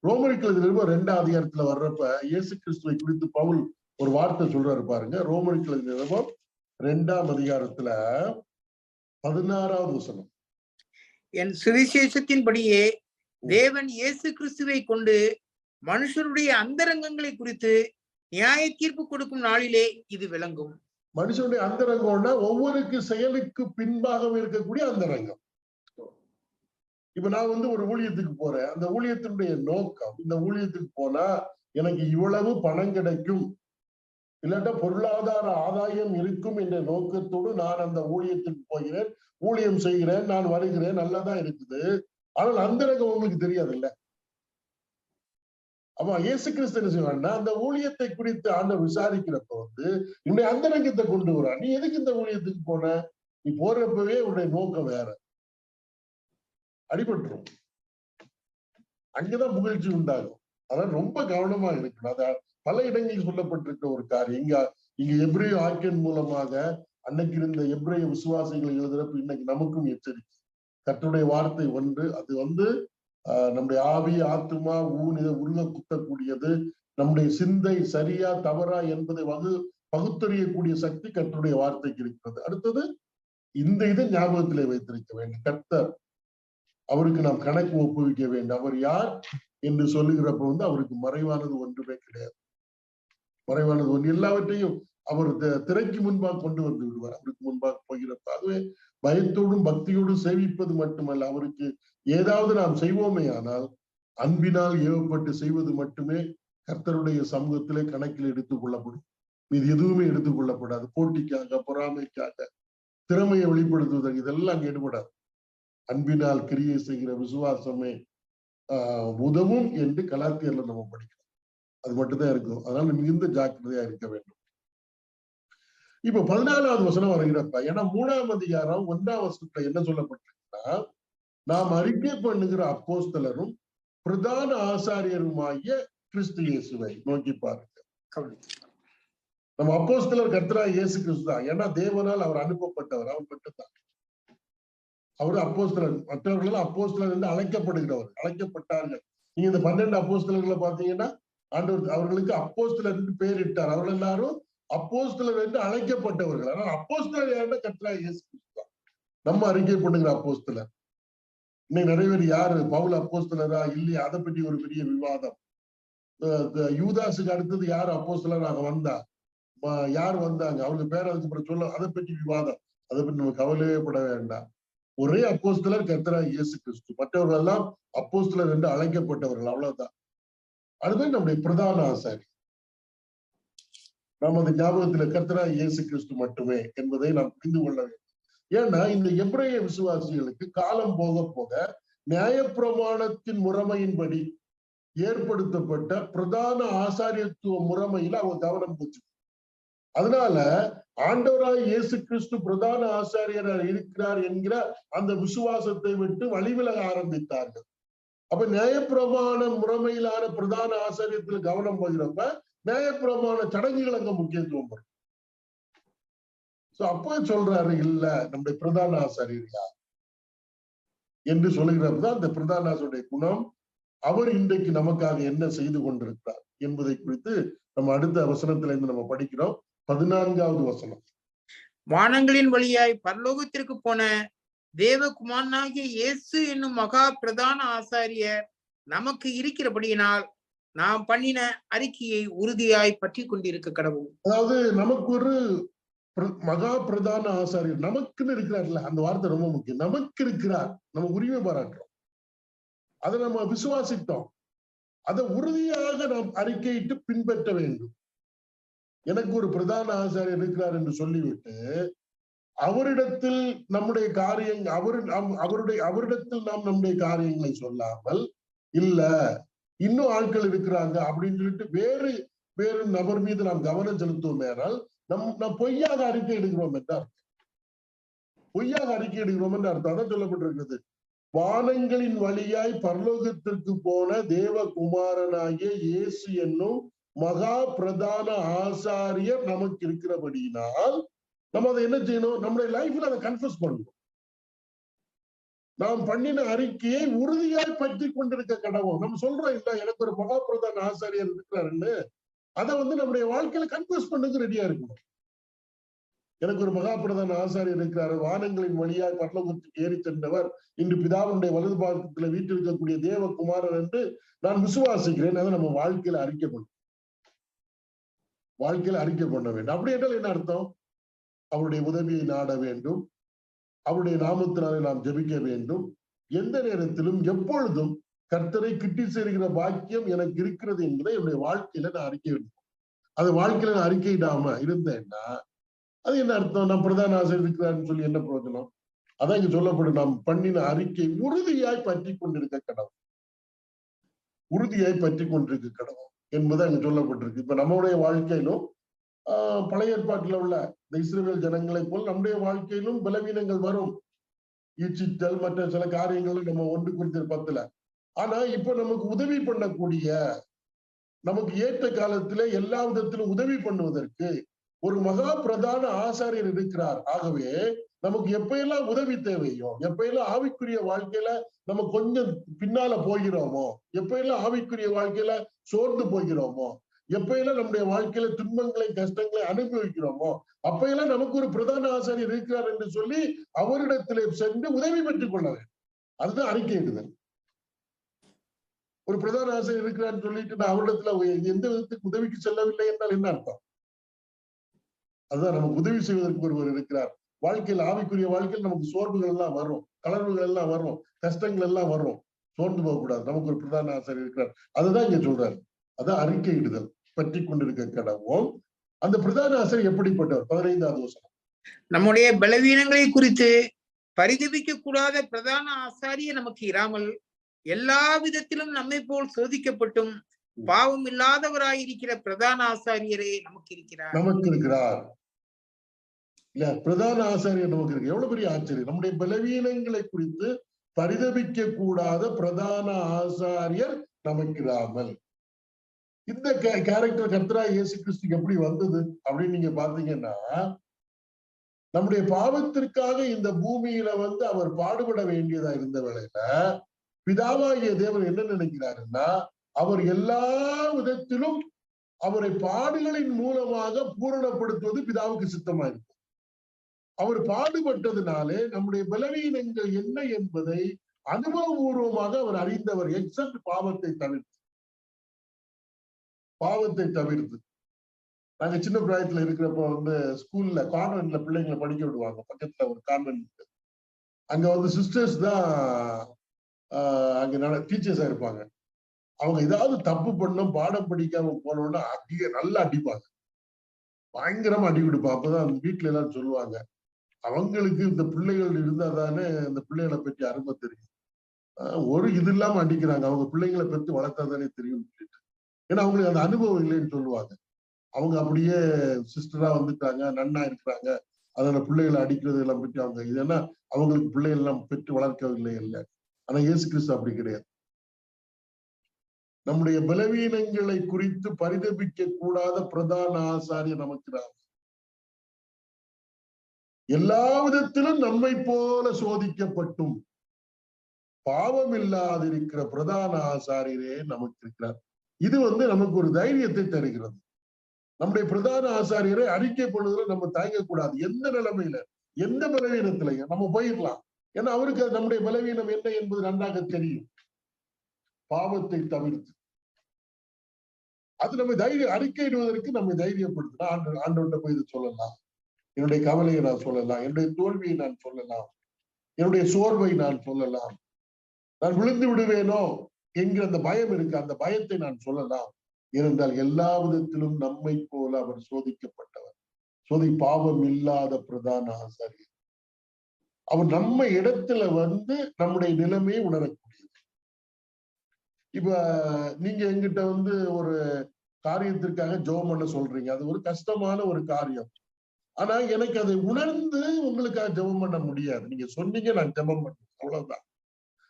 ரோமருக்கு 2ஆம் அதிகாரத்துல வர்றப்ப இயேசு கிறிஸ்துவை குறித்து பவுல் ஒரு வார்த்தை சொல்றாரு பாருங்க. ரோமருக்கு 2ஆம் அதிகாரத்துல 16வது வசனம். என் சுவிசேஷத்தின்படியே தேவன் இயேசு கிறிஸ்துவை கொண்டு மனுஷருடைய அந்தரங்கங்களை குறித்து நியாய தீர்ப்பு கொடுக்கும் நாளிலே இது விளங்கும். மனுஷனுடைய அந்தரங்கம்னா ஒவ்வொருக்கு செயலுக்கு பின்பாக இருக்கக்கூடிய அந்தரங்கம். இப்ப நான் ஒரு ஊழியத்துக்கு போறேன். அந்த ஊழியத்தினுடைய நோக்கம், இந்த ஊழியத்துக்கு போனா எனக்கு இவ்வளவு பணம் கிடைக்கும், இல்லாட்டா பொருளாதார ஆதாயம் இருக்கும் என்ற நோக்கத்தோடு நான் அந்த ஊழியத்துக்கு போகிறேன், ஊழியம் செய்கிறேன், நான் வருகிறேன், நல்லதான் இருக்குது. ஆனால் அந்தரங்கம் உங்களுக்கு தெரியாது இல்ல. அப்ப இயேசு கிறிஸ்து என்ன செய்வான்னா, அந்த ஊழியத்தை குறித்து ஆண்டவர் விசாரிக்கிறப்ப என்னுடைய அந்தரங்கத்தை கொண்டு வர, நீ எதுக்கு இந்த ஊழியத்துக்கு போன, நீ போறப்பவே உன்னுடைய நோக்கம் வேற, அடிபட்டுரும். அங்கதான் புகழ்ச்சி உண்டாகும். அதனால ரொம்ப கவனமா இருக்கணும். அத பல இடங்களில் சொல்லப்பட்டிருக்க ஒரு காரியம். இங்க எபிரேய ஆக்கியன் மூலமாக அன்னைக்கு இருந்த எபிரேய விசுவாசிகளை எழுதுறப்ப இன்னைக்கு நமக்கும் எச்சரிக்கை. கர்த்தருடைய வார்த்தை ஒன்று, அது நம்முடைய ஆவி, ஆத்துமா, இதை உருக குத்தக்கூடியது. நம்முடைய சிந்தை சரியா தவறா என்பதை பகுத்தறியக்கூடிய சக்தி கர்த்தருடைய வார்த்தைக்கு இருக்கிறது. அடுத்தது இதை ஞாபகத்திலே வைத்திருக்க வேண்டும். கர்த்தர், அவருக்கு நாம் கணக்கு ஒப்புவிக்க வேண்டும். அவர் யார் என்று சொல்லுகிறப்ப அவருக்கு மறைவானது ஒன்றுமே கிடையாது. மறைவானது ஒன்று எல்லாவற்றையும் அவர் திரைக்கு முன்பாக கொண்டு வந்து விடுவார். அவருக்கு முன்பாக போகிறப்ப அதுவே பயத்தோடும் பக்தியோடும் சேவிப்பது மட்டுமல்ல, அவருக்கு ஏதாவது நாம் செய்வோமே ஆனால் அன்பினால் ஏவப்பட்டு செய்வது மட்டுமே கர்த்தருடைய சமூகத்திலே கணக்கில் எடுத்துக் கொள்ளப்படும். இது எதுவுமே எடுத்துக் கொள்ளப்படாது. போட்டிக்காக, பொறாமைக்காக, திறமையை வெளிப்படுத்துவதற்கு இதெல்லாம் அங்க ஈடுபடாது. அன்பினால் கிரியை செய்கிற விசுவாசமே உதவும் என்று கலாத்தியர்ல நம்ம படிக்கிறோம். அது மட்டும்தான் இருக்கும். அதனால மிகுந்த ஜாக்கிரதையா இருக்க வேண்டும். இப்ப 14வது வசனம் வருகிறப்ப, ஏன்னா 3ஆம் அதிகாரம் 1ஆம் வசனத்துல என்ன சொல்லப்பட்டிருக்குன்னா, நாம் அறிக்கை பண்ணுகிற அப்போஸ்தலரும் பிரதான ஆசாரியருமாகிய கிறிஸ்து இயேசுவை நோக்கி பாருங்க. நம்ம அப்போஸ்தலர் கர்த்தராகிய இயேசு கிறிஸ்து தான். ஏன்னா தேவனால் அவர் அனுப்பப்பட்டவர், அவர் மட்டும்தான். அவரு அப்போஸ்தலர். மற்றவர்கள் அப்போஸ்தலர் என்று அழைக்கப்பட்டார்கள். நீங்க இந்த 12 அப்போஸ்தலர்களை பாத்தீங்கன்னா ஆண்டவர் அவர்களுக்கு அப்போஸ்தலர் என்று பெயரிட்டார். அவர்கள் எல்லாரும் அப்போஸ்தலர் என்று அழைக்கப்பட்டவர்கள். ஆனால் அப்போஸ்தலர் யாருன்னா கர்த்தராகிய இயேசு கிறிஸ்து தான். நம்ம அறிக்கை பண்ணுகிற அப்போஸ்தலர். இன்னைக்கு நிறைய பேர் யாரு பவுல் அப்போஸ்தலரா இல்லையா, அதை பற்றி ஒரு பெரிய விவாதம். யூதாசுக்கு அடுத்தது யார் அப்போஸ்தலராக வந்தா, யார் வந்தாங்க, அவருக்கு பேர் அதுக்கு சொல்ல, அதை பற்றி விவாதம். அதை பற்றி நம்ம கவலையே பட வேண்டாம். ஒரே அப்போஸ்தலர் கர்த்தராகிய இயேசு கிறிஸ்து. மற்றவர்கள் எல்லாம் அப்போஸ்தலர் என்று அழைக்கப்பட்டவர்கள், அவ்வளவுதான். அதுதான் நம்முடைய பிரதான ஆசாரி. நாம் அந்த ஞாபகத்துல கர்த்தராகிய இயேசு கிறிஸ்து மட்டுமே என்பதை நாம் புரிந்து கொள்ள வேண்டும். ஏன்னா இந்த எபிரேய விசுவாசிகளுக்கு காலம் போக போக நியாயப்பிரமாணத்தின் முறைமையின்படி ஏற்படுத்தப்பட்ட பிரதான ஆசாரியத்துவ முறைமையில அவங்க கவனம் போச்சு. அதனால ஆண்டவராய் இயேசு கிறிஸ்து பிரதான ஆசாரியராக இருக்கிறார் என்கிற அந்த விசுவாசத்தை விட்டு வழிவிலக ஆரம்பித்தார்கள். அப்ப நியாயப்பிரமாண முறைமையிலான பிரதான ஆசாரியத்துல கவனம் போகிறப்ப நியாயப்பிரமாண சடங்குகள் அங்க முக்கியத்துவம் வரும். அப்போ சொல்றாரு, இல்ல நம்முடைய பிரதான ஆசாரியர் யார் என்று சொல்லுகிறப்ப அந்த பிரதான ஆசாரிய குணம், அவர் இன்றைக்கு நமக்காக என்ன செய்து கொண்டிருக்கிறார் என்பதை குறித்து நம்ம அடுத்த வசனத்துல இருந்து நம்ம படிக்கிறோம். 14வது வசனம். வானங்களின் வழியாய் பரலோகத்திற்கு போன தேவகுமாரனாகிய இயேசு என்னும் மகா பிரதான ஆசாரியர் நமக்கு இருக்கிறபடியினால் நாம் பண்ணின அறிக்கையை உறுதியாய் பற்றி கொண்டிருக்க கடவுள். அதாவது நமக்கு ஒரு மகா பிரதான ஆசாரியர் நமக்குன்னு இருக்கிறார்ல, அந்த வார்த்தை ரொம்ப முக்கியம். நமக்கு இருக்கிறார், நம்ம உரிமை பாராட்டுறோம், அதை நம்ம விசுவாசித்தோம், அதை உறுதியாக நாம் அறிக்கையிட்டு பின்பற்ற வேண்டும். எனக்கு ஒரு பிரதான ஆசாரியர் இருக்கிறார் என்று சொல்லிவிட்டு அவரிடத்தில் நம்முடைய காரியங்கள் அவரிடத்தில் நாம் நம்முடைய காரியங்களை சொல்லாமல், இல்ல இன்னும் ஆட்கள் இருக்கிறாங்க அப்படின்னு சொல்லிட்டு வேறு நபர் மீது நாம் கவனம் செலுத்துவோம் என்றால் நாம் பொய்யாக அறிக்கை எடுக்கிறோம் என்றார். பொய்யாக அறிக்கை எடுக்கிறோம் என்று அர்த்தம். அதான் சொல்லப்பட்டிருக்கிறது, வானங்களின் வழியாய் பரலோகத்திற்கு போன தேவகுமாரனாகிய இயேசு என்னும் மகா பிரதான ஆசாரியர் நமக்கு இருக்கிறபடியினால் நம்ம அதை என்ன செய்யணும், நம்முடைய லைஃப்ல அதை கன்ஃபஸ் பண்ணணும். நாம் பண்ணின அறிக்கையை உறுதியாய் பற்றி கொண்டிருக்க கடவுள். நம்ம சொல்றோம் இல்ல, எனக்கு ஒரு மகா பிரதான ஆசாரியர் இருக்கிறாருன்னு, அதை நம்முடைய வாழ்க்கையில கன்ஃபஸ் பண்ணுக்கு ரெடியா இருக்கணும். எனக்கு ஒரு மகாபிரதான ஆசாரியர் இருக்கிறார், வானங்களின் வழியாய் பரலோகத்துக்கு ஏறி சென்றவர், இன்று பிதாவுடைய வலது பாகத்துல வீட்டிருக்கக்கூடிய தேவகுமாரர் என்று நான் விசுவாசிக்கிறேன். அதை நம்ம வாழ்க்கையில அறிக்கை பண்ண வேண்டும். அப்படி என்றால் என்ன அர்த்தம்? அவருடைய உதவியை நாட வேண்டும், அவருடைய நாமத்தினாலே நாம் ஜெபிக்க வேண்டும். எந்த நேரத்திலும் எப்பொழுதும் கர்த்தரை கிட்டி சேர்கிற பாக்கியம் எனக்கு இருக்கிறது என்பதை என்னுடைய வாழ்க்கையில நான் அறிக்கை வேண்டும். அது வாழ்க்கையில நான் அறிக்கையிடாம இருந்தேன்னா அது என்ன அர்த்தம்? நான் பிரதான ஆசிரியர் இருக்கிறான்னு சொல்லி என்ன பிரயோஜனம்? அதான் இங்க சொல்லப்படும், நாம் பண்ணின அறிக்கை உறுதியாய் பற்றி கொண்டிருக்க கடவுள், என்பது அங்க சொல்லப்பட்டிருக்கு. இப்ப நம்முடைய வாழ்க்கையிலும் பழைய ஏற்பாட்டில் உள்ள இந்த இஸ்ரவேல் ஜனங்களை போல் நம்முடைய வாழ்க்கையிலும் பலவீனங்கள் வரும், ஈச்சித்தல் மற்ற சில காரியங்களும் நம்ம 1 ஆனா இப்ப நமக்கு உதவி பண்ணக்கூடிய, நமக்கு ஏற்ற காலத்துல எல்லா விதத்திலும் உதவி பண்ணுவதற்கு ஒரு மகா பிரதான ஆசாரியர் இருக்கிறார். ஆகவே நமக்கு எப்ப எல்லாம் உதவி தேவையோ, எப்ப எல்லாம் ஆவிக்குரிய வாழ்க்கையில நம்ம கொஞ்சம் பின்னால போகிறோமோ, எப்ப எல்லாம் ஆவிக்குரிய வாழ்க்கையில சோர்ந்து போகிறோமோ, எப்ப எல்லாம் நம்முடைய வாழ்க்கையில துன்பங்களை கஷ்டங்களை அனுபவிக்கிறோமோ, அப்ப எல்லாம் நமக்கு ஒரு பிரதான ஆசாரியர் இருக்கிறார் என்று சொல்லி அவரிடத்திலே சென்று உதவி பெற்றுக் கொள்ள வேண்டும். அதுதான் அறிக்கையிடுதல். ஒரு பிரதான ஆசிரியர் இருக்கிறான்னு சொல்லிட்டு நான் அவரிடத்துல எந்த விதத்துக்கு உதவிக்கு செல்லவில்லை என்றால் என்ன அர்த்தம்? அதுதான், நமக்கு உதவி செய்வதற்கு ஒருவர் இருக்கிறார். வாழ்க்கையில், ஆவிக்குரிய வாழ்க்கையில் நமக்கு சோர்வுகள் எல்லாம் வரும், கலர்வுகள் எல்லாம் வரும், கஷ்டங்கள் எல்லாம் வரும். சோர்ந்து போகக்கூடாது. நமக்கு ஒரு பிரதான ஆசிரியர் இருக்கிறார். அதுதான் இங்க சொல்றாரு. அதான் அறிக்கையிடுதல், பற்றி கொண்டிருக்க கடவும். அந்த பிரதான ஆசிரியர் எப்படிப்பட்டவர்? 15வது வசனம். நம்முடைய பலவீனங்களை குறித்து பரிதபிக்க கூடாத பிரதான ஆசாரியர் நமக்கு இராமல் எல்லா விதத்திலும் நம்மை போல் சோதிக்கப்பட்டும் பாவம் இல்லாதவராயிருக்கிற பிரதான ஆசாரியரே நமக்கு இருக்கிறார். இல்ல, பிரதான ஆசாரியர் நமக்கு இருக்கு. எவ்வளவு பெரிய ஆச்சரியம்! நம்முடைய பலவீனங்களை குறித்து பரிதபிக்க கூடாத பிரதான ஆசாரியர் நமக்கு இராமல். இந்த கேரக்டர் கர்த்தராகிய இயேசு கிறிஸ்துக்கு எப்படி வந்தது அப்படின்னு நீங்க பாத்தீங்கன்னா, நம்முடைய பாவத்திற்காக இந்த பூமியில அவர் பாடுபட வேண்டியதா இருந்த வேளையில பிதாவாகிய தேவன் என்ன நினைக்கிறாருன்னா, அவர் எல்லா விதத்திலும் அவரை பாடுகளின் மூலமாக பூரணப்படுத்துவது பிதாவுக்கு சித்தமா இருக்கு. அவர் பாடுபட்டதுனாலே நம்முடைய பலவீனங்கள் என்ன என்பதை அனுபவபூர்வமாக அவர் அறிந்தவர். எக்ஸப்ட் பாவத்தை தவிர்த்து. நாங்க சின்ன பிராயத்துல இருக்கிறப்ப ஸ்கூல்ல கான்வென்ட்ல பிள்ளைங்களை படிக்க விடுவாங்க. பக்கத்துல ஒரு கான்வென்ட். அங்க சிஸ்டர்ஸ் தான் அங்க டீச்சர்ஸா இருப்பாங்க. அவங்க ஏதாவது தப்பு பண்ணோம், பாடம் படிக்காம போனோம்னா நல்லா அடிப்பாங்க, பயங்கரமா அடி கொடுப்பாங்க. அப்பதான் வீட்டுல எல்லாரும் சொல்லுவாங்க, அவங்களுக்கு இந்த பிள்ளைகள் இருந்தா தானே இந்த பிள்ளைகளை பற்றி அருமை தெரியும். ஒரு இது இல்லாம அடிக்கிறாங்க, அவங்க பிள்ளைங்களை பற்றி வளர்த்தா தானே தெரியும் சொல்லிட்டு. ஏன்னா அவங்களுக்கு அந்த அனுபவம் இல்லைன்னு சொல்லுவாங்க. அவங்க அப்படியே சிஸ்டரா வந்துட்டாங்க, நன்னா இருக்கிறாங்க, அதனால பிள்ளைகளை அடிக்கிறது எல்லாம் பற்றி அவங்க இதெல்லாம் அவங்களுக்கு பிள்ளைகள் எல்லாம் பெற்று வளர்க்கவில்லை இல்லை. ஆனா இயேசு கிறிஸ்து அப்படி கிடையாது. நம்முடைய பலவீனங்களை குறித்து பரிதபிக்க கூடாத பிரதான ஆசாரியர் நமக்கு எல்லா விதத்திலும் நம்மை போல சோதிக்கப்பட்டும் பாவம் இல்லாதிருக்கிற பிரதான ஆசாரியரே நமக்கு இருக்கிறார். இது நமக்கு ஒரு தைரியத்தை தருகிறது. நம்முடைய பிரதான ஆசாரியரை அறிக்கை பண்ணுவதில் நம்ம தயங்கக்கூடாது. எந்த நிலைமையில, எந்த பலவீனத்திலையும் நம்ம போயிடலாம். ஏன்னா அவருக்கு நம்முடைய பலவீனம் என்ன என்பது நன்றாக தெரியும். பாவத்தை தவிர்த்து அது நம்ம அறிக்கையிடுவதற்கு நம்மை தைரியப்படுத்தினா ஆண்டவர்கிட்ட போய் இதை சொல்லலாம். என்னுடைய கவலையை நான் சொல்லலாம், என்னுடைய தோல்வியை நான் சொல்லலாம், என்னுடைய சோர்வை நான் சொல்லலாம், நான் விழுந்து விடுவேனோ என்கிற அந்த பயம் இருக்கு, அந்த பயத்தை நான் சொல்லலாம். ஏனென்றால் எல்லா விதத்திலும் நம்மை போல அவர் சோதிக்கப்பட்டவர், பாவம் இல்லாத பிரதான ஆசாரியர். அவர் நம்ம இடத்துல நம்முடைய நிலைமையை உணரக்கூடியது. இப்ப நீங்க எங்கிட்ட ஒரு காரியத்திற்காக ஜெபம் பண்ண சொல்றீங்க, அது ஒரு கஷ்டமான ஒரு காரியம். ஆனா எனக்கு அதை உணர்ந்து உங்களுக்காக ஜெபம் பண்ண முடியாது. நீங்க சொன்னீங்க, நான் ஜெபம் பண்ணேன், அவ்வளவுதான்.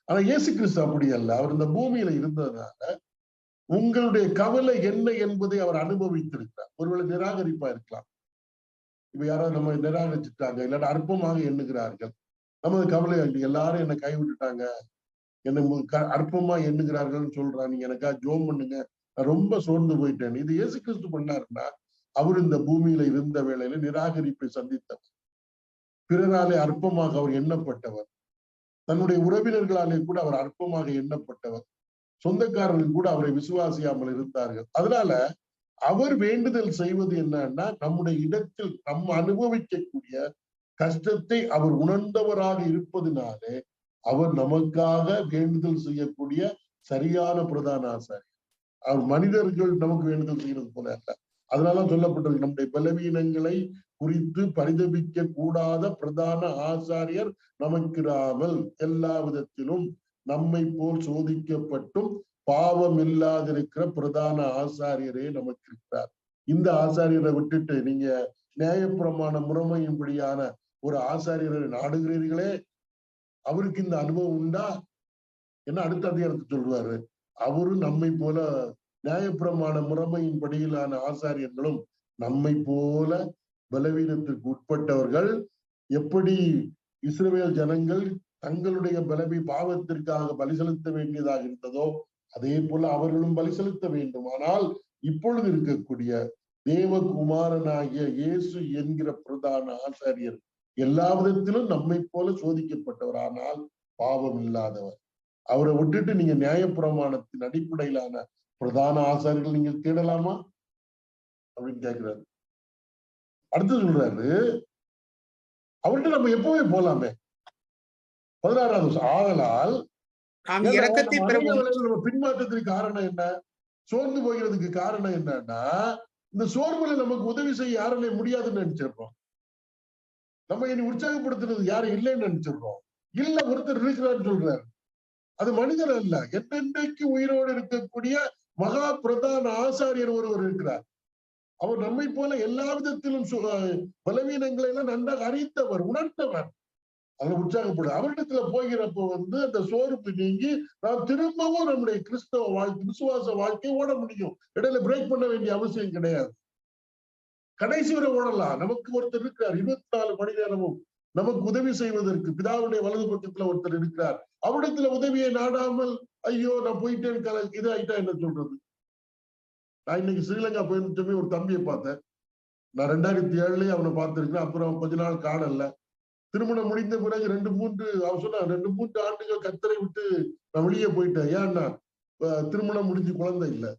ஆனா இயேசு கிறிஸ்து அப்படி அல்ல. அவர் இந்த பூமியில இருந்ததுனால உங்களுடைய கவலை என்ன என்பதை அவர் அனுபவித்திருக்கிறார். ஒருவேளை நிராகரிப்பா இருக்கலாம். இப்ப யாராவது நம்ம நிராகரிச்சுட்டாங்க, இல்லாட்ட அற்பமாக எண்ணுகிறார்கள், நமது கவலை எல்லாரும் என்னை கைவிட்டுட்டாங்க, என்னை அற்பமா எண்ணுகிறார்கள் சொல்றாங்க, நீங்க எனக்கா ஜோம் பண்ணுங்க, நான் ரொம்ப சோர்ந்து போயிட்டேன். இது இயேசு கிறிஸ்து பண்ணாருன்னா அவர் இந்த பூமியில இருந்த வேளையில நிராகரிப்பை சந்தித்தவர், பிறராலே அற்பமாக அவர் எண்ணப்பட்டவர், தன்னுடைய உறவினர்களாலே கூட அவர் அற்பமாக எண்ணப்பட்டவர், சொந்தக்காரர்கள் கூட அவரை விசுவாசியாமல் இருந்தார்கள். அதனால அவர் வேண்டுதல் செய்வது என்னன்னா, நம்முடைய இடத்தில் நம்ம அனுபவிக்கக்கூடிய கஷ்டத்தை அவர் உணர்ந்தவராக இருப்பதினாலே அவர் நமக்காக வேண்டுதல் செய்யக்கூடிய சரியான பிரதான ஆசாரியர். அவர் மனிதர்கள் நமக்கு வேண்டுதல் செய்யறது போல அல்ல. அதனால சொல்லப்பட்டிருக்கு, நம்முடைய பலவீனங்களை குறித்து பரிதபிக்க கூடாத பிரதான ஆசாரியர் நமக்கிராமல் எல்லா விதத்திலும் நம்மை போல் சோதிக்கப்பட்டும் பாவம் இல்லாதிருக்கிற பிரதான ஆசாரியரே நமக்கு இருக்கிறார். இந்த ஆசாரியரை விட்டுட்டு நீங்க நியாயப்பிரமாண முறைமையின்படியான ஒரு ஆசாரியரை நாடுகிறீர்களே, அவருக்கு இந்த அனுபவம் உண்டா? என்ன அடுத்த அதிகாரத்தை சொல்றாரு, அவரு நம்மை போல நியாயப்பிரமாண முறைமையின் படியிலான ஆசாரியர்களும் நம்மை போல பலவீனத்திற்கு உட்பட்டவர்கள். எப்படி இஸ்ரவேல் ஜனங்கள் தங்களுடைய பாவத்திற்காக பலி செலுத்த வேண்டியதாக இருந்ததோ அதே போல அவர்களும் பலி செலுத்த வேண்டும். ஆனால் இப்பொழுது இருக்கக்கூடிய தேவகுமாரனாகிய இயேசு என்கிற பிரதான ஆசாரியர் எல்லா விதத்திலும் நம்மை போல சோதிக்கப்பட்டவர், ஆனால் பாவம் இல்லாதவர். அவரை விட்டுட்டு நீங்க நியாயப்பிரமாணத்தின் அடிப்படையிலான பிரதான ஆசாரியர்கள் நீங்க தேடலாமா அப்படின்னு கேட்கிறாரு. அடுத்து சொல்றாரு, அவர்கிட்ட நம்ம எப்பவுமே போலாமே. 16வது வருஷம் ஆதலால் நம்ம பின்மாற்றத்துக்கு காரணம் என்ன, சோர்ந்து போகிறதுக்கு காரணம் என்னன்னா, இந்த சோர்வுல நமக்கு உதவி செய்ய யாருமே முடியாதுன்னு நினைச்சிடுறோம். நம்ம இனி உற்சாகப்படுத்துறது யாரும் இல்லைன்னு நினைச்சிடுறோம். இல்ல, ஒருத்தர் இருக்கிறான்னு சொல்றாரு. அது மனிதர் அல்ல, என்றென்றைக்கு உயிரோடு இருக்கக்கூடிய மகா பிரதான ஆசாரியர் ஒருவர் இருக்கிறார். அவர் நம்மை போல எல்லா விதத்திலும் பலவீனங்களை எல்லாம் நன்றாக அறிந்தவர், உணர்ந்தவர். அதுல உற்சாகப்படும். அவரிடத்துல போகிறப்போ அந்த சோர்வு நீங்கி நாம் திரும்பவும் நம்முடைய கிறிஸ்தவ வாழ்க்கை, விசுவாச வாழ்க்கை ஓட முடியும். இடையில பிரேக் பண்ண வேண்டிய அவசியம் கிடையாது. கடைசி வரை ஓடலாம். நமக்கு ஒருத்தர் இருக்கிறார் 24 மணி நேரமும் நமக்கு உதவி செய்வதற்கு. பிதாவுடைய வலது பக்கத்துல ஒருத்தர் இருக்கிறார். அவரிடத்துல உதவியை நாடாமல் ஐயோ நான் போயிட்டேன் இது ஆயிட்டா என்ன சொல்றது? நான் இன்னைக்கு ஸ்ரீலங்கா போயிருந்துமே ஒரு தம்பியை பார்த்தேன். நான் 2007 அவனை பார்த்திருக்கேன். அப்புறம் கொஞ்ச நாள் காணல. திருமணம் முடிந்த பிறகு 2-3 ஆண்டுகள் கர்த்தரை விட்டு நான் வெளியே போயிட்டேன். ஏன்னா திருமணம் முடிஞ்சு குழந்தை இல்லை.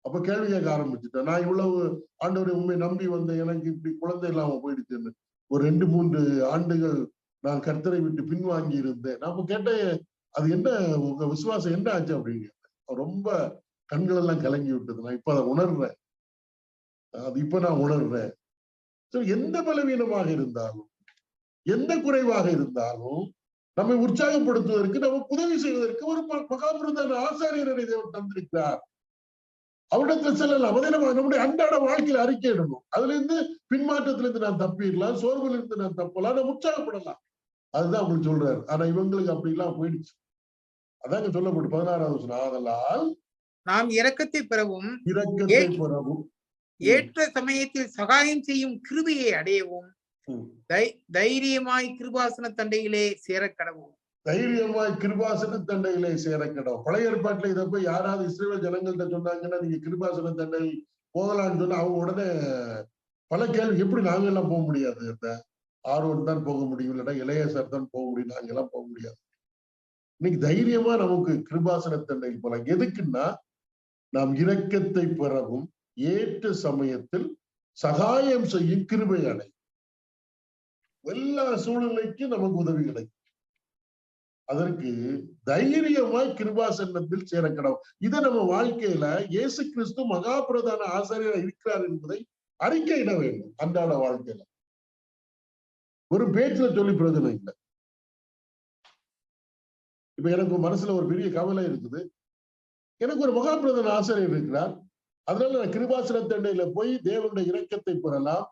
அப்ப கேள்வி கேட்க ஆரம்பிச்சுட்டேன். நான் இவ்வளவு ஆண்டவரை உண்மை நம்பி வந்தேன், எனக்கு இப்படி குழந்தை இல்லாம போயிடுச்சுன்னு. ஒரு 2-3 ஆண்டுகள் நான் கர்த்தரை விட்டு பின்வாங்கி இருந்தேன். நான் அப்ப கேட்டேன், அது என்ன உங்க விசுவாசம் என்ன ஆச்சு அப்படின்னு. ரொம்ப கண்கள் எல்லாம் கலங்கி விட்டது. நான் இப்ப அதை உணர்றேன். அது இப்ப நான் உணர்றேன். எந்த பலவீனமாக இருந்தாலும், எந்த குறைவாக இருந்தாலும் நம்மை உற்சாகப்படுத்துவதற்கு, நமக்கு உதவி செய்வதற்கு ஒரு மகாபிரதான ஆசாரியரை தேவன் தந்திருக்கிறார். அவரிடத்துல செல்லலாம். அதே நம்முடைய அன்றாட வாழ்க்கையில அறிக்கையிடணும். அதுல இருந்து பின்மாற்றத்திலிருந்து நான் தப்பிடலாம், சோர்வுல இருந்து நான் தப்பலாம், நான் உற்சாகப்படலாம். அதுதான் அவங்களுக்கு சொல்றாரு. ஆனா இவங்களுக்கு அப்படி எல்லாம் போயிடுச்சு. அதாங்க சொல்லப்பட்டு 16வது வசனம், ஆதலால் நாம் இரக்கத்தை பெறவும் ஏற்ற சமயத்தில் சகாயம் செய்யும் கிருபையை அடையவும் தைரியமாய் கிருபாசன தண்டையிலே சேரக்கடவும். தைரியமாய் கிருபாசன தண்டையிலே சேரக்கடவும். பழைய ஏற்பாட்டுல இதை போய் யாராவது இஸ்ரவேல் ஜனங்கள்கிட்ட சொன்னாங்கன்னா, நீங்க கிருபாசன தண்டை போகலான்னு சொன்னா அவங்க உடனே பல கேள்வி. எப்படி நாங்க எல்லாம் போக முடியாது? இந்த ஆர்வன் தான் போக முடியும், இல்லைன்னா இளையசர் தான் போக முடியும், நாங்க எல்லாம் போக முடியாது. இன்னைக்கு தைரியமா நமக்கு கிருபாசன தண்டையில் போலாம். எதுக்குன்னா, நாம் இரக்கத்தை பெறவும் ஏற்ற சமயத்தில் சகாயம் செய்யும் கிருபை அடை. எல்லா சூழ்நிலைக்கும் நமக்கு உதவி கிடைக்கும். அதற்கு தைரியமாய் கிருபாசனத்தில் சேரக்கடவும். இதை நம்ம வாழ்க்கையில இயேசு கிறிஸ்து மகாபிரதான ஆசாரியர் இருக்கிறார் என்பதை அறிக்கையிட வேண்டும். அன்றாட வாழ்க்கையில ஒரு பேச்சுல சொல்லி பிரயோஜனம் இல்லை. இப்ப எனக்கு மனசுல ஒரு பெரிய கவலை இருக்குது. எனக்கு ஒரு மகாபிரதான ஆசிரியர் இருக்கிறார். அதனால நான் கிருபாசன தண்டையில போய் தேவனுடைய இரக்கத்தை பெறலாம்,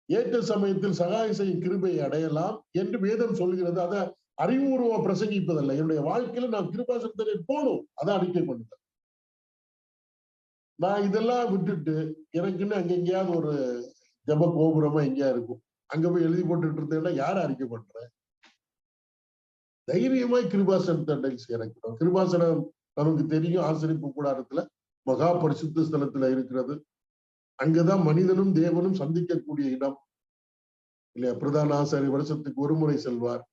ஏற்ற சமயத்தில் சகாயம் செய்யும் கிருபையை அடையலாம் என்று வேதம் சொல்கிறது. அதை அறிவுபூர்வமா பிரசங்கிப்பதில்லை. என்னுடைய வாழ்க்கையில நான் கிருபாசன தண்டையில் போகணும், அதான் அறிக்கை பண்ணுறேன். நான் இதெல்லாம் விட்டுட்டு எனக்குன்னு அங்க எங்கேயாவது ஒரு ஜப கோபுரமா எங்கேயா இருக்கும், அங்க போய் எழுதி போட்டுட்டு இருந்தேன்னா யார அறிக்கை பண்றேன்? தைரியமாய் கிருபாசன தண்டையில் சேரக்கணும். கிருபாசனம் நமக்கு தெரியும், ஆசரிப்பு கூடாரத்துல மகா பரிசுத்த ஸ்தலத்துல இருக்கிறது. அங்கதான் மனிதனும் தேவனும் சந்திக்கக்கூடிய இடம் இல்லையா? பிரதான ஆசாரியர் வருஷத்துக்கு ஒரு முறை செல்வார்.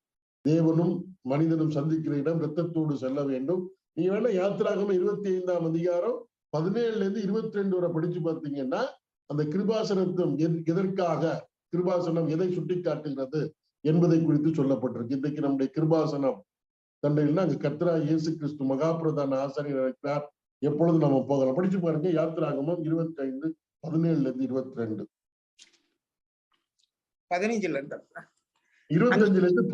தேவனும் மனிதனும் சந்திக்கிற இடம் இரத்தத்தோடு செல்ல வேண்டும். நீங்க வேணா யாத்திராகமம் 25ஆம் அதிகாரம் 17 22 வரை படிச்சு பார்த்தீங்கன்னா அந்த கிருபாசனத்துவம் எதற்காக, கிருபாசனம் எதை சுட்டி காட்டுகிறது என்பதை குறித்து சொல்லப்பட்டிருக்கு. இன்றைக்கு நம்முடைய கிருபாசனம் தண்டையில்னா அங்க கர்த்தராகிய இயேசு கிறிஸ்து மகாபிரதான ஆசாரியர் இருக்கிறார். எப்பொழுது நம்ம போகலாம்? படிச்சு பாருங்க யாத்திராகமம் 25 17 22 15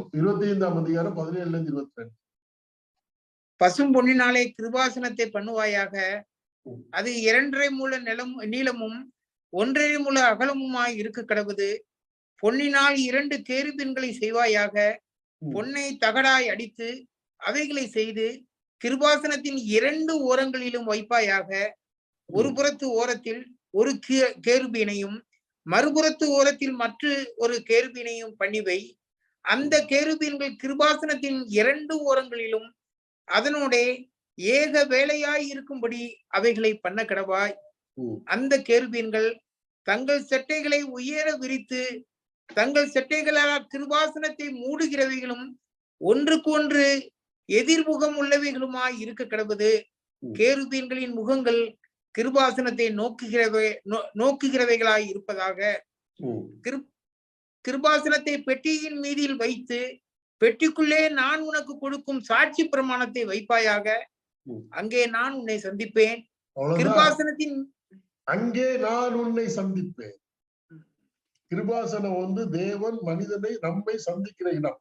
25ஆம் அதிகாரம் 17 22. பசும் பொன்னினாலே கிருபாசனத்தை பண்ணுவாயாக. அது 2.5 முழ நீளமும் 1.5 முழ அகலமுமாய் இருக்க கடவுது. பொன்னினால் 2 கேருபீன்களை செய்வாயாக. பொன்னை தகடாய் அடித்து அவைகளை செய்து கிருபாசனத்தின் 2 ஓரங்களிலும் வைப்பாயாக. ஒரு புறத்து ஓரத்தில் ஒரு கேருபீனையும் மறுபுறத்து ஓரத்தில் மற்ற ஒரு கேருபீனையும் பண்ணிவை. அந்த கேருபீன்கள் கிருபாசனத்தின் 2 ஓரங்களிலும் அதனோட ஏக வேலையாய் இருக்கும்படி அவைகளை பண்ண கடவாய். அந்த கேருபீன்கள் தங்கள் செட்டைகளை உயர விரித்து தங்கள் செட்டைகளால் கிருபாசனத்தை மூடுகிறவைகளும் ஒன்றுக்கு ஒன்று எதிர்முகம் உள்ளவைகளுமாய் இருக்க கடவுது. கேருபீன்களின் முகங்கள் கிருபாசனத்தை நோக்குகிறவைகளாய் இருப்பதாக. கிருபாசனத்தை பெட்டியின் மீதில் வைத்து பெட்டிக்குள்ளே நான் உனக்கு கொடுக்கும் சாட்சி பிரமாணத்தை வைப்பாயாக. அங்கே நான் உன்னை சந்திப்பேன். கிருபாசனத்தின் அங்கே நான் உன்னை சந்திப்பேன். கிருபாசனம் தேவன் மனிதனை நம்மை சந்திக்கிற இடம்.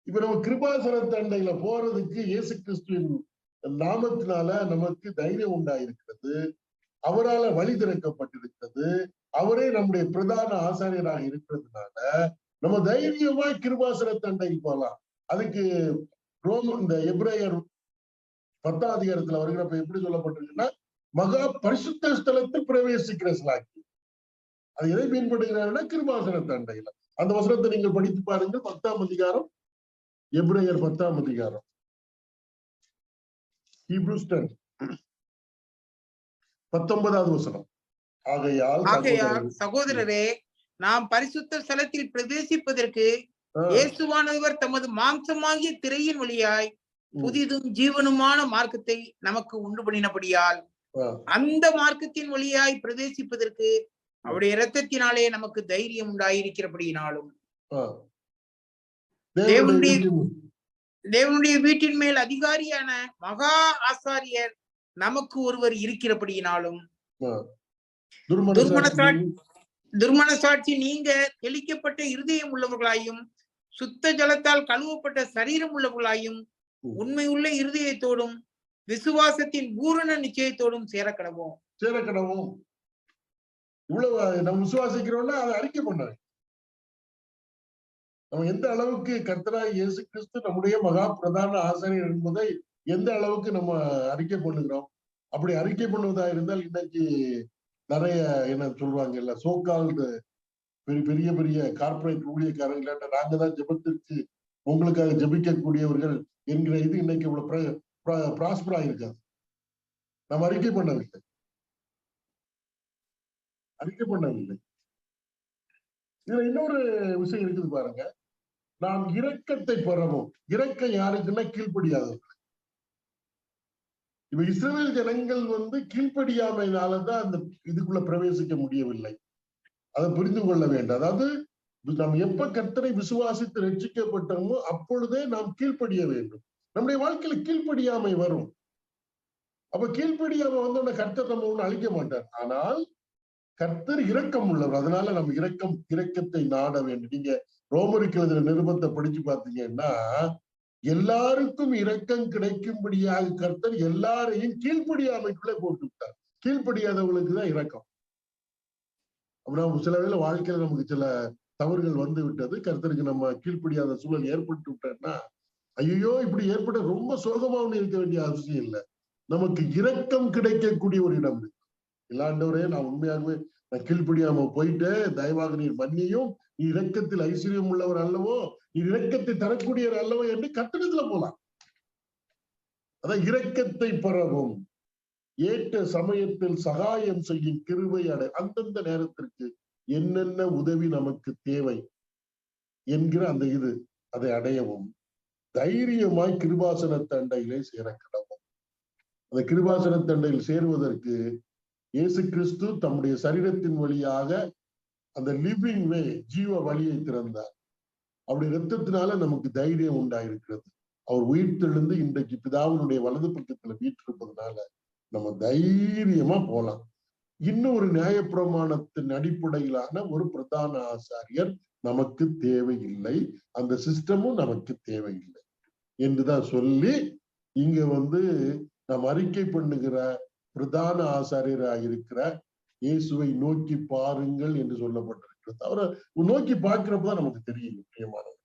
இப்ப நம்ம கிருபாசன தண்டையில போறதுக்கு இயேசு கிறிஸ்துவின் நாமத்தினால நமக்கு தைரியம் உண்டாயிருக்கிறது. அவரால் வழி திறக்கப்பட்டிருக்கிறது. அவரே நம்முடைய பிரதான ஆசாரியராக இருக்கிறதுனால நம்ம தைரியமாய் கிருபாசன தண்டைக்கு போகலாம். அதுக்கு இந்த எபிரேயர் 10ஆம் அதிகாரத்துல வருகிறப்ப எப்படி சொல்லப்பட்டிருக்குன்னா மகா பரிசுத்த ஸ்தலத்தில் பிரவேசிக்கிற சிலாக்கி. அது எதை மீன்படுகிறாருன்னா கிருபாசன தண்டையில. அந்த வசனத்தை நீங்கள் படித்து பாருங்க. 10ஆம் அதிகாரம் எபிரேயர் 10ஆம் அதிகாரம் ஹீப்ரூஸ் 10 19வது வசனம். ஆகையால் சகோதரரே, நாம் பரிசுத்த ஸ்தலத்தில் பிரவேசிப்பதற்கு இயேசுவானவர் தமது மாம்சமாகிய திரையின் வழியாய் புதிதும் ஜீவனுமான மார்க்கத்தை நமக்கு உண்டு பண்ணினபடியால் அந்த மார்க்கத்தின் வழியாய் பிரவேசிப்பதற்கு அவருடைய இரத்தத்தினாலே நமக்கு தைரியம் உண்டாயிருக்கிறபடியினாலும் தேவனுடைய வீட்டின் மேல் அதிகாரியான மகா ஆசாரியர் நமக்கு ஒருவர் இருக்கிறபடியினாலும் துர்மனசாட்சி நீங்க தெளிக்கப்பட்ட இருதயம் உள்ளவர்களாயும் சுத்த ஜலத்தால் கழுவப்பட்ட சரீரம் உள்ளவர்களாயும் உண்மையுள்ள இருதயத்தோடும் விசுவாசத்தின் பூரண நிச்சயத்தோடும் சேரக்கடவோம். இவ்வளவு நம்ம விசுவாசிக்கிறோம்னா அதை அறிக்கை பண்ணாங்க. நம்ம எந்த அளவுக்கு கர்த்தராகிய இயேசு கிறிஸ்து நம்முடைய மகா பிரதான ஆசாரியர் என்பதை எந்த அளவுக்கு நம்ம அறிக்கை பண்ணுகிறோம். அப்படி அறிக்கை பண்ணுவதா இருந்தால் இன்னைக்கு நிறைய என்ன சொல்லுவாங்க இல்ல சோகால்டு பெரிய பெரிய கார்பரேட் ஊழியக்காரங்க நாங்க தான் ஜெபத்திற்கு உங்களுக்காக ஜெபிக்கக்கூடியவர்கள் என்கிற இது இன்னைக்கு இவ்வளவு பிராஸ்பரா இருக்காது. நம்ம அறிக்கை பண்ணவில்லை. இதுல இன்னொரு விஷயம் இருக்குது பாருங்க. நாம் இரக்கத்தை பெறவும். இரக்கம் யாருக்குன்னா கீழ்ப்படியாதவர்கள். இப்ப இஸ்ரவேல் ஜனங்கள் கீழ்ப்படியாமையினாலதான் அந்த இதுக்குள்ள பிரவேசிக்க முடியவில்லை. அதை புரிந்து கொள்ள வேண்டும். அதாவது நாம் எப்ப கர்த்தரை விசுவாசித்து ரட்சிக்கப்பட்டோமோ அப்பொழுதே நாம் கீழ்ப்படிய வேண்டும். நம்முடைய வாழ்க்கையில கீழ்ப்படியாமை வரும். அப்ப கீழ்ப்படியாமை வந்தோட கர்த்தர் நம்ம ஒண்ணு அழிக்க மாட்டார். ஆனால் கர்த்தர் இரக்கம் உள்ளவர். அதனால நம்ம இரக்கத்தை நாட வேண்டும். நீங்க ரோமருக்கு எழுதின நிருபத்தை படிச்சு பார்த்தீங்கன்னா எல்லாருக்கும் இரக்கம் கிடைக்கும்படியாக கர்த்தர் எல்லாரையும் கீழ்ப்படியாமைக்குள்ளே போட்டு விட்டார். கீழ்ப்படியாதவங்களுக்கு தான் இரக்கம். அப்புறம் சில வேளை வாழ்க்கையில நமக்கு சில தவறுகள் வந்து விட்டது. கர்த்தருக்கு நம்ம கீழ்ப்படியாத சூழல் ஏற்பட்டு விட்டோம்னா ஐயோ இப்படி ஏற்பட்ட ரொம்ப சோகமாவும் இருக்க வேண்டிய அவசியம் இல்லை. நமக்கு இரக்கம் கிடைக்கக்கூடிய ஒரு இடம் இருக்கு. இல்லாண்டவரே நான் உண்மையாகவே நான் கீழ்ப்படியாம போயிட்டு தயவாக நீர் மன்னியும், நீ இரக்கத்தில் ஐஸ்வர்யம் உள்ளவர் அல்லவோ, நீ இரக்கத்தை தரக்கூடியவர் அல்லவோ என்று கர்த்தரிடத்துல போலாம். அதான் இரக்கத்தை பெறவும். ஏற்ற சமயத்தில் சகாயம் செய்யும் கிருபை அடை. அந்தந்த நேரத்திற்கு என்னென்ன உதவி நமக்கு தேவை என்கிற அந்த அதை அடையவும் தைரியமாய் கிருபாசன தண்டையிலே சேர கடவும். அந்த கிருபாசன தண்டையில் சேருவதற்கு இயேசு கிறிஸ்து தம்முடைய சரீரத்தின் வழியாக அந்த லிவிங் வே, ஜீவ வழியை திறந்தார். அவருடைய இரத்தத்தினால நமக்கு தைரியம் உண்டாயிருக்கிறது. அவர் உயிர்த்தெழுந்து இன்றைக்கு பிதாவினுடைய வலது பக்கத்துல வீற்றிருப்பதனால நம்ம தைரியமா போலாம். இன்னொரு நியாயப்பிரமாணத்தின் அடிப்படையிலான ஒரு பிரதான ஆசாரியர் நமக்கு தேவையில்லை, அந்த சிஸ்டமும் நமக்கு தேவையில்லை என்றுதான் சொல்லி இங்க நாம் அறிக்கை பண்ணுகிற பிரதான ஆசாரியராக இருக்கிற இயேசுவை நோக்கி பாருங்கள் என்று சொல்லப்பட்டிருக்கிறது. அவரை நோக்கி பார்க்கிறப்பதான் நமக்கு தெரியும் முக்கியமானது.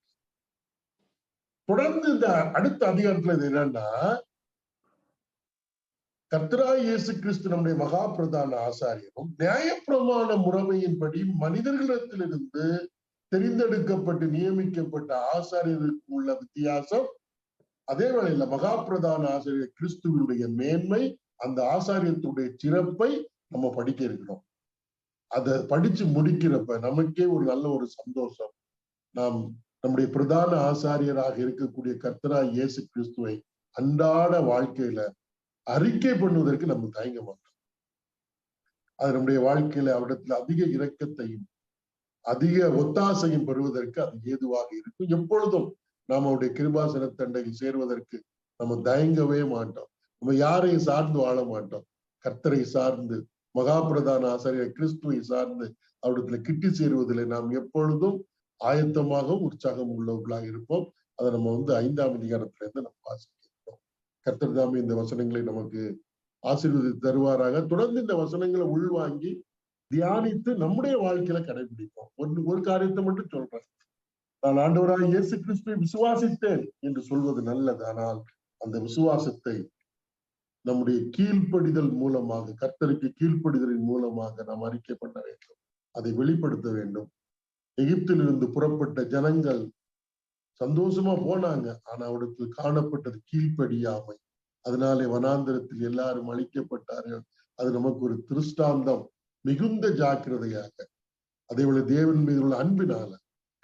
தொடர்ந்து இந்த அடுத்த அதிகாரத்துல இது என்னன்னா, கர்த்தராகிய இயேசு கிறிஸ்து நம்முடைய மகா பிரதான ஆசாரியரும் நியாயப்பிரமாண முறைமையின்படி மனிதர்களிடத்திலிருந்து தெரிந்தெடுக்கப்பட்டு நியமிக்கப்பட்ட ஆசாரியருக்கு உள்ள வித்தியாசம், அதே வேளையில மகா பிரதான ஆசாரியர் கிறிஸ்துவனுடைய மேன்மை, அந்த ஆசாரியத்துடைய சிறப்பை நம்ம படிக்க இருக்கிறோம். அதை படிச்சு முடிக்கிறப்ப நமக்கே ஒரு நல்ல ஒரு சந்தோஷம். நாம் நம்முடைய பிரதான ஆசாரியராக இருக்கக்கூடிய கர்த்தராகிய இயேசு கிறிஸ்துவை அன்றாட வாழ்க்கையில அறிக்கை பண்ணுவதற்கு நம்ம தயங்க மாட்டோம். அது நம்முடைய வாழ்க்கையில அவரிடத்துல அதிக இரக்கத்தையும் அதிக ஒத்தாசையும் பெறுவதற்கு அது ஏதுவாக இருக்கும். எப்பொழுதும் நாம் அவருடைய கிருபாசன தண்டையில் சேருவதற்கு நம்ம தயங்கவே மாட்டோம். நம்ம யாரையும் சார்ந்து வாழ மாட்டோம். கர்த்தரை சார்ந்து, மகா பிரதான ஆசாரியர் கிறிஸ்துவை சார்ந்து அவரிடத்துல கிட்டி சேருவதில் நாம் எப்பொழுதும் ஆயத்தமாக உற்சாகம் உள்ளவர்களாக இருப்போம். அதை நம்ம 5ஆம் அதிகாரத்துல இருந்து நம்ம வாசிக்கிறோம். கர்த்தர் தாமே இந்த வசனங்களை நமக்கு ஆசீர்வதித்து தருவாராக. தொடர்ந்து இந்த வசனங்களை உள்வாங்கி தியானித்து நம்முடைய வாழ்க்கையில கடைபிடிப்போம். ஒரு காரியத்தை மட்டும் சொல்றேன், நான் ஆண்டவராக இயேசு கிறிஸ்துவை விசுவாசித்தேன் என்று சொல்வது நல்லது. ஆனால் அந்த விசுவாசத்தை நம்முடைய கீழ்ப்படிதல் மூலமாக, கர்த்தருக்கு கீழ்ப்படிதலின் மூலமாக நாம் அறிக்கை பண்ண வேண்டும், அதை வெளிப்படுத்த வேண்டும். எகிப்தில் இருந்து புறப்பட்ட ஜனங்கள் சந்தோஷமா போனாங்க, ஆனா அவருக்கு காணப்பட்டது கீழ்ப்படியாமை. அதனாலே வனாந்திரத்தில் எல்லாரும் அழிக்கப்பட்டார்கள். அது நமக்கு ஒரு திருஷ்டாந்தம். மிகுந்த ஜாக்கிரதையாக அதேபோல தேவன் மீது உள்ள அன்பினால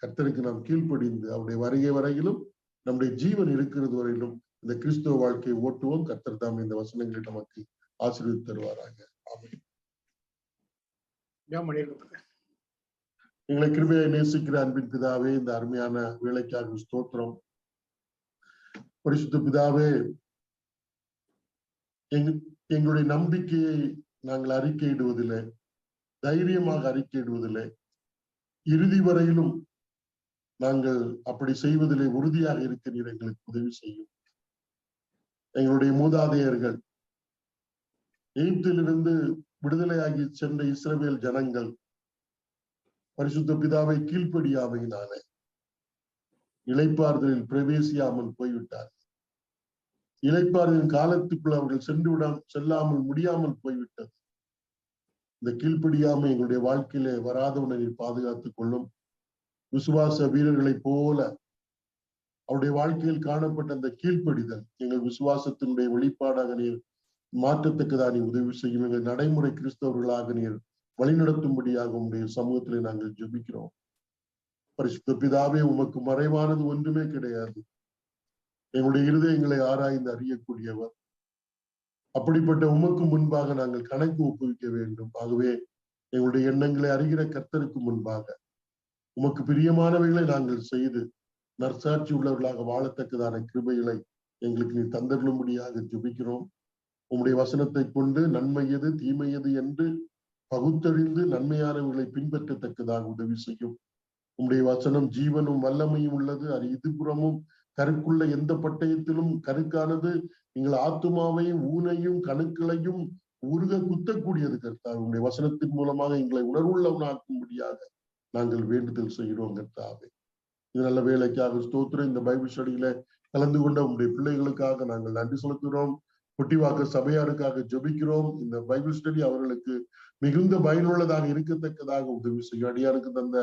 கர்த்தருக்கு நாம் கீழ்ப்படிந்து அவருடைய வருகை வரையிலும் நம்முடைய ஜீவன் இருக்கிறது வரையிலும் இந்த கிறிஸ்துவ வாழ்க்கையை ஓட்டுவோம். கர்த்தர் தாம் இந்த வசனங்களை நமக்கு ஆசீர்வதித்து தருவாராக. ஆமென். எங்களை கிருபையை நேசிக்கிற அன்பின் பிதாவே, இந்த அருமையான வேலைக்காக ஸ்தோத்திரம். பரிசுத்த பிதாவே, எங்களுடைய நம்பிக்கையை நாங்கள் அறிக்கையிடுவதில்லை, தைரியமாக அறிக்கையிடுவதில்லை, இறுதி வரையிலும் நாங்கள் அப்படி செய்வதிலே உறுதியாக இருக்கிறீர். எங்களுக்கு உதவி செய்யும். எங்களுடைய மூதாதையர்கள் எகிப்திலிருந்து விடுதலையாகி சென்ற இஸ்ரவேல் ஜனங்கள் பரிசுத்த பிதாவை கீழ்ப்படியாமையினாலே இளைப்பாறுதலில் பிரவேசியாமல் போய்விட்டார். இளைப்பாறுதலின் காலத்துக்குள் அவர்கள் செல்லாமல் முடியாமல் போய்விட்டது. இந்த கீழ்ப்படியாமை எங்களுடைய வாழ்க்கையிலே வராதவனை பாதுகாத்துக் கொள்ளும். விசுவாச வீரர்களைப் போல அவருடைய வாழ்க்கையில் காணப்பட்ட அந்த கீழ்ப்படிதல் எங்கள் விசுவாசத்தினுடைய வெளிப்பாடாக நீர் மாற்றத்தக்கதா நீ உதவி செய்யும். எங்கள் நடைமுறை கிறிஸ்தவர்களாக நீர் வழிநடத்தும்படியாக உங்களுடைய சமூகத்திலே நாங்கள் ஜெபிக்கிறோம். பரிசுத்த பிதாவே, உமக்கு மறைவானது ஒன்றுமே கிடையாது. எங்களுடைய இருதயங்களை ஆராய்ந்து அறியக்கூடியவர். அப்படிப்பட்ட உமக்கு முன்பாக நாங்கள் கணக்கு ஒப்புவிக்க வேண்டும். ஆகவே எங்களுடைய எண்ணங்களை அறிகிற கர்த்தருக்கு முன்பாக உமக்கு பிரியமானவைகளை நாங்கள் செய்து நற்சாட்சி உள்ளவர்களாக வாழத்தக்கதான கிருபைகளை எங்களுக்கு நீ தந்தருளும்படியாக ஜெபிக்கிறோம். உம்முடைய வசனத்தை கொண்டு நன்மை எது தீமை எது என்று பகுத்தறிந்து நன்மையானவர்களை பின்பற்றத்தக்கதாக உதவி செய்யும். உம்முடைய வசனம் ஜீவனும் வல்லமையும் உள்ளது. அது இதுபுறமும் கருக்குள்ள எந்த பட்டயத்திலும் கருக்கானது. எங்கள் ஆத்துமாவையும் ஊனையும் கணுக்களையும் உருக குத்தக்கூடியது கர்த்தாவே. உங்களுடைய வசனத்தின் மூலமாக எங்களை உணர்வுள்ளவனாக்கும்படியாக நாங்கள் வேண்டுதல் செய்கிறோம் கர்த்தாவே. இது நல்ல வேலைக்காக ஸ்தோத்திரம். இந்த பைபிள் ஸ்டடியில கலந்து கொண்ட உங்களுடைய பிள்ளைகளுக்காக நாங்கள் நன்றி செலுத்துகிறோம். பொட்டிவாக்க சபையாருக்காக ஜெபிக்கிறோம். இந்த பைபிள் ஸ்டடி அவர்களுக்கு மிகுந்த பயனுள்ளதாக இருக்கத்தக்கதாக உதவி செய்யும். அடியாருக்கு தந்த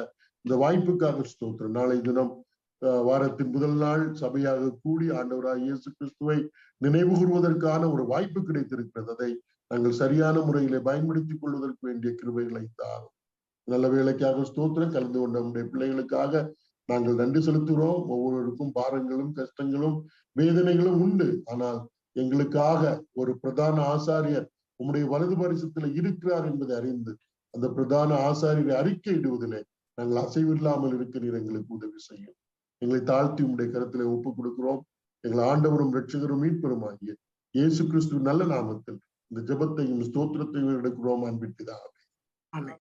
இந்த வாய்ப்புக்காக ஸ்தோத்திரம். நாளை தினம் வாரத்தின் முதல் நாள் சபையாக கூடி ஆண்டவராக இயேசு கிறிஸ்துவை நினைவு கூறுவதற்கான ஒரு வாய்ப்பு கிடைத்திருக்கிறது. அதை நாங்கள் சரியான முறையிலே பயன்படுத்திக் கொள்வதற்கு வேண்டிய கிருபைகளை தாரும். நல்ல வேலைக்காக ஸ்தோத்திரம். கலந்து கொண்ட நம்முடைய பிள்ளைகளுக்காக நாங்கள் நன்றி செலுத்துகிறோம். ஒவ்வொருவருக்கும் பாரங்களும் கஷ்டங்களும் வேதனைகளும் உண்டு. ஆனால் எங்களுக்காக ஒரு பிரதான ஆசாரியர் உம்முடைய வலது பரிசத்துல இருக்கிறார் என்பதை அறிந்து அந்த பிரதான ஆசாரியரை அறிக்கையிடுவதிலே நாங்கள் அசைவில்லாமல் இருக்கிறீர். எங்களுக்கு உதவி செய்யும். எங்களை தாழ்த்தி உம்முடைய கருத்திலே ஒப்புக் கொடுக்கிறோம். எங்கள் ஆண்டவரும் இரட்சகரும் மீட்பரும் ஆகிய இயேசு கிறிஸ்து நல்ல நாமத்தில் இந்த ஜெபத்தையும் ஸ்தோத்திரத்தையும் எடுக்கிறோம் அன்பின் பிதாவே. ஆமென்.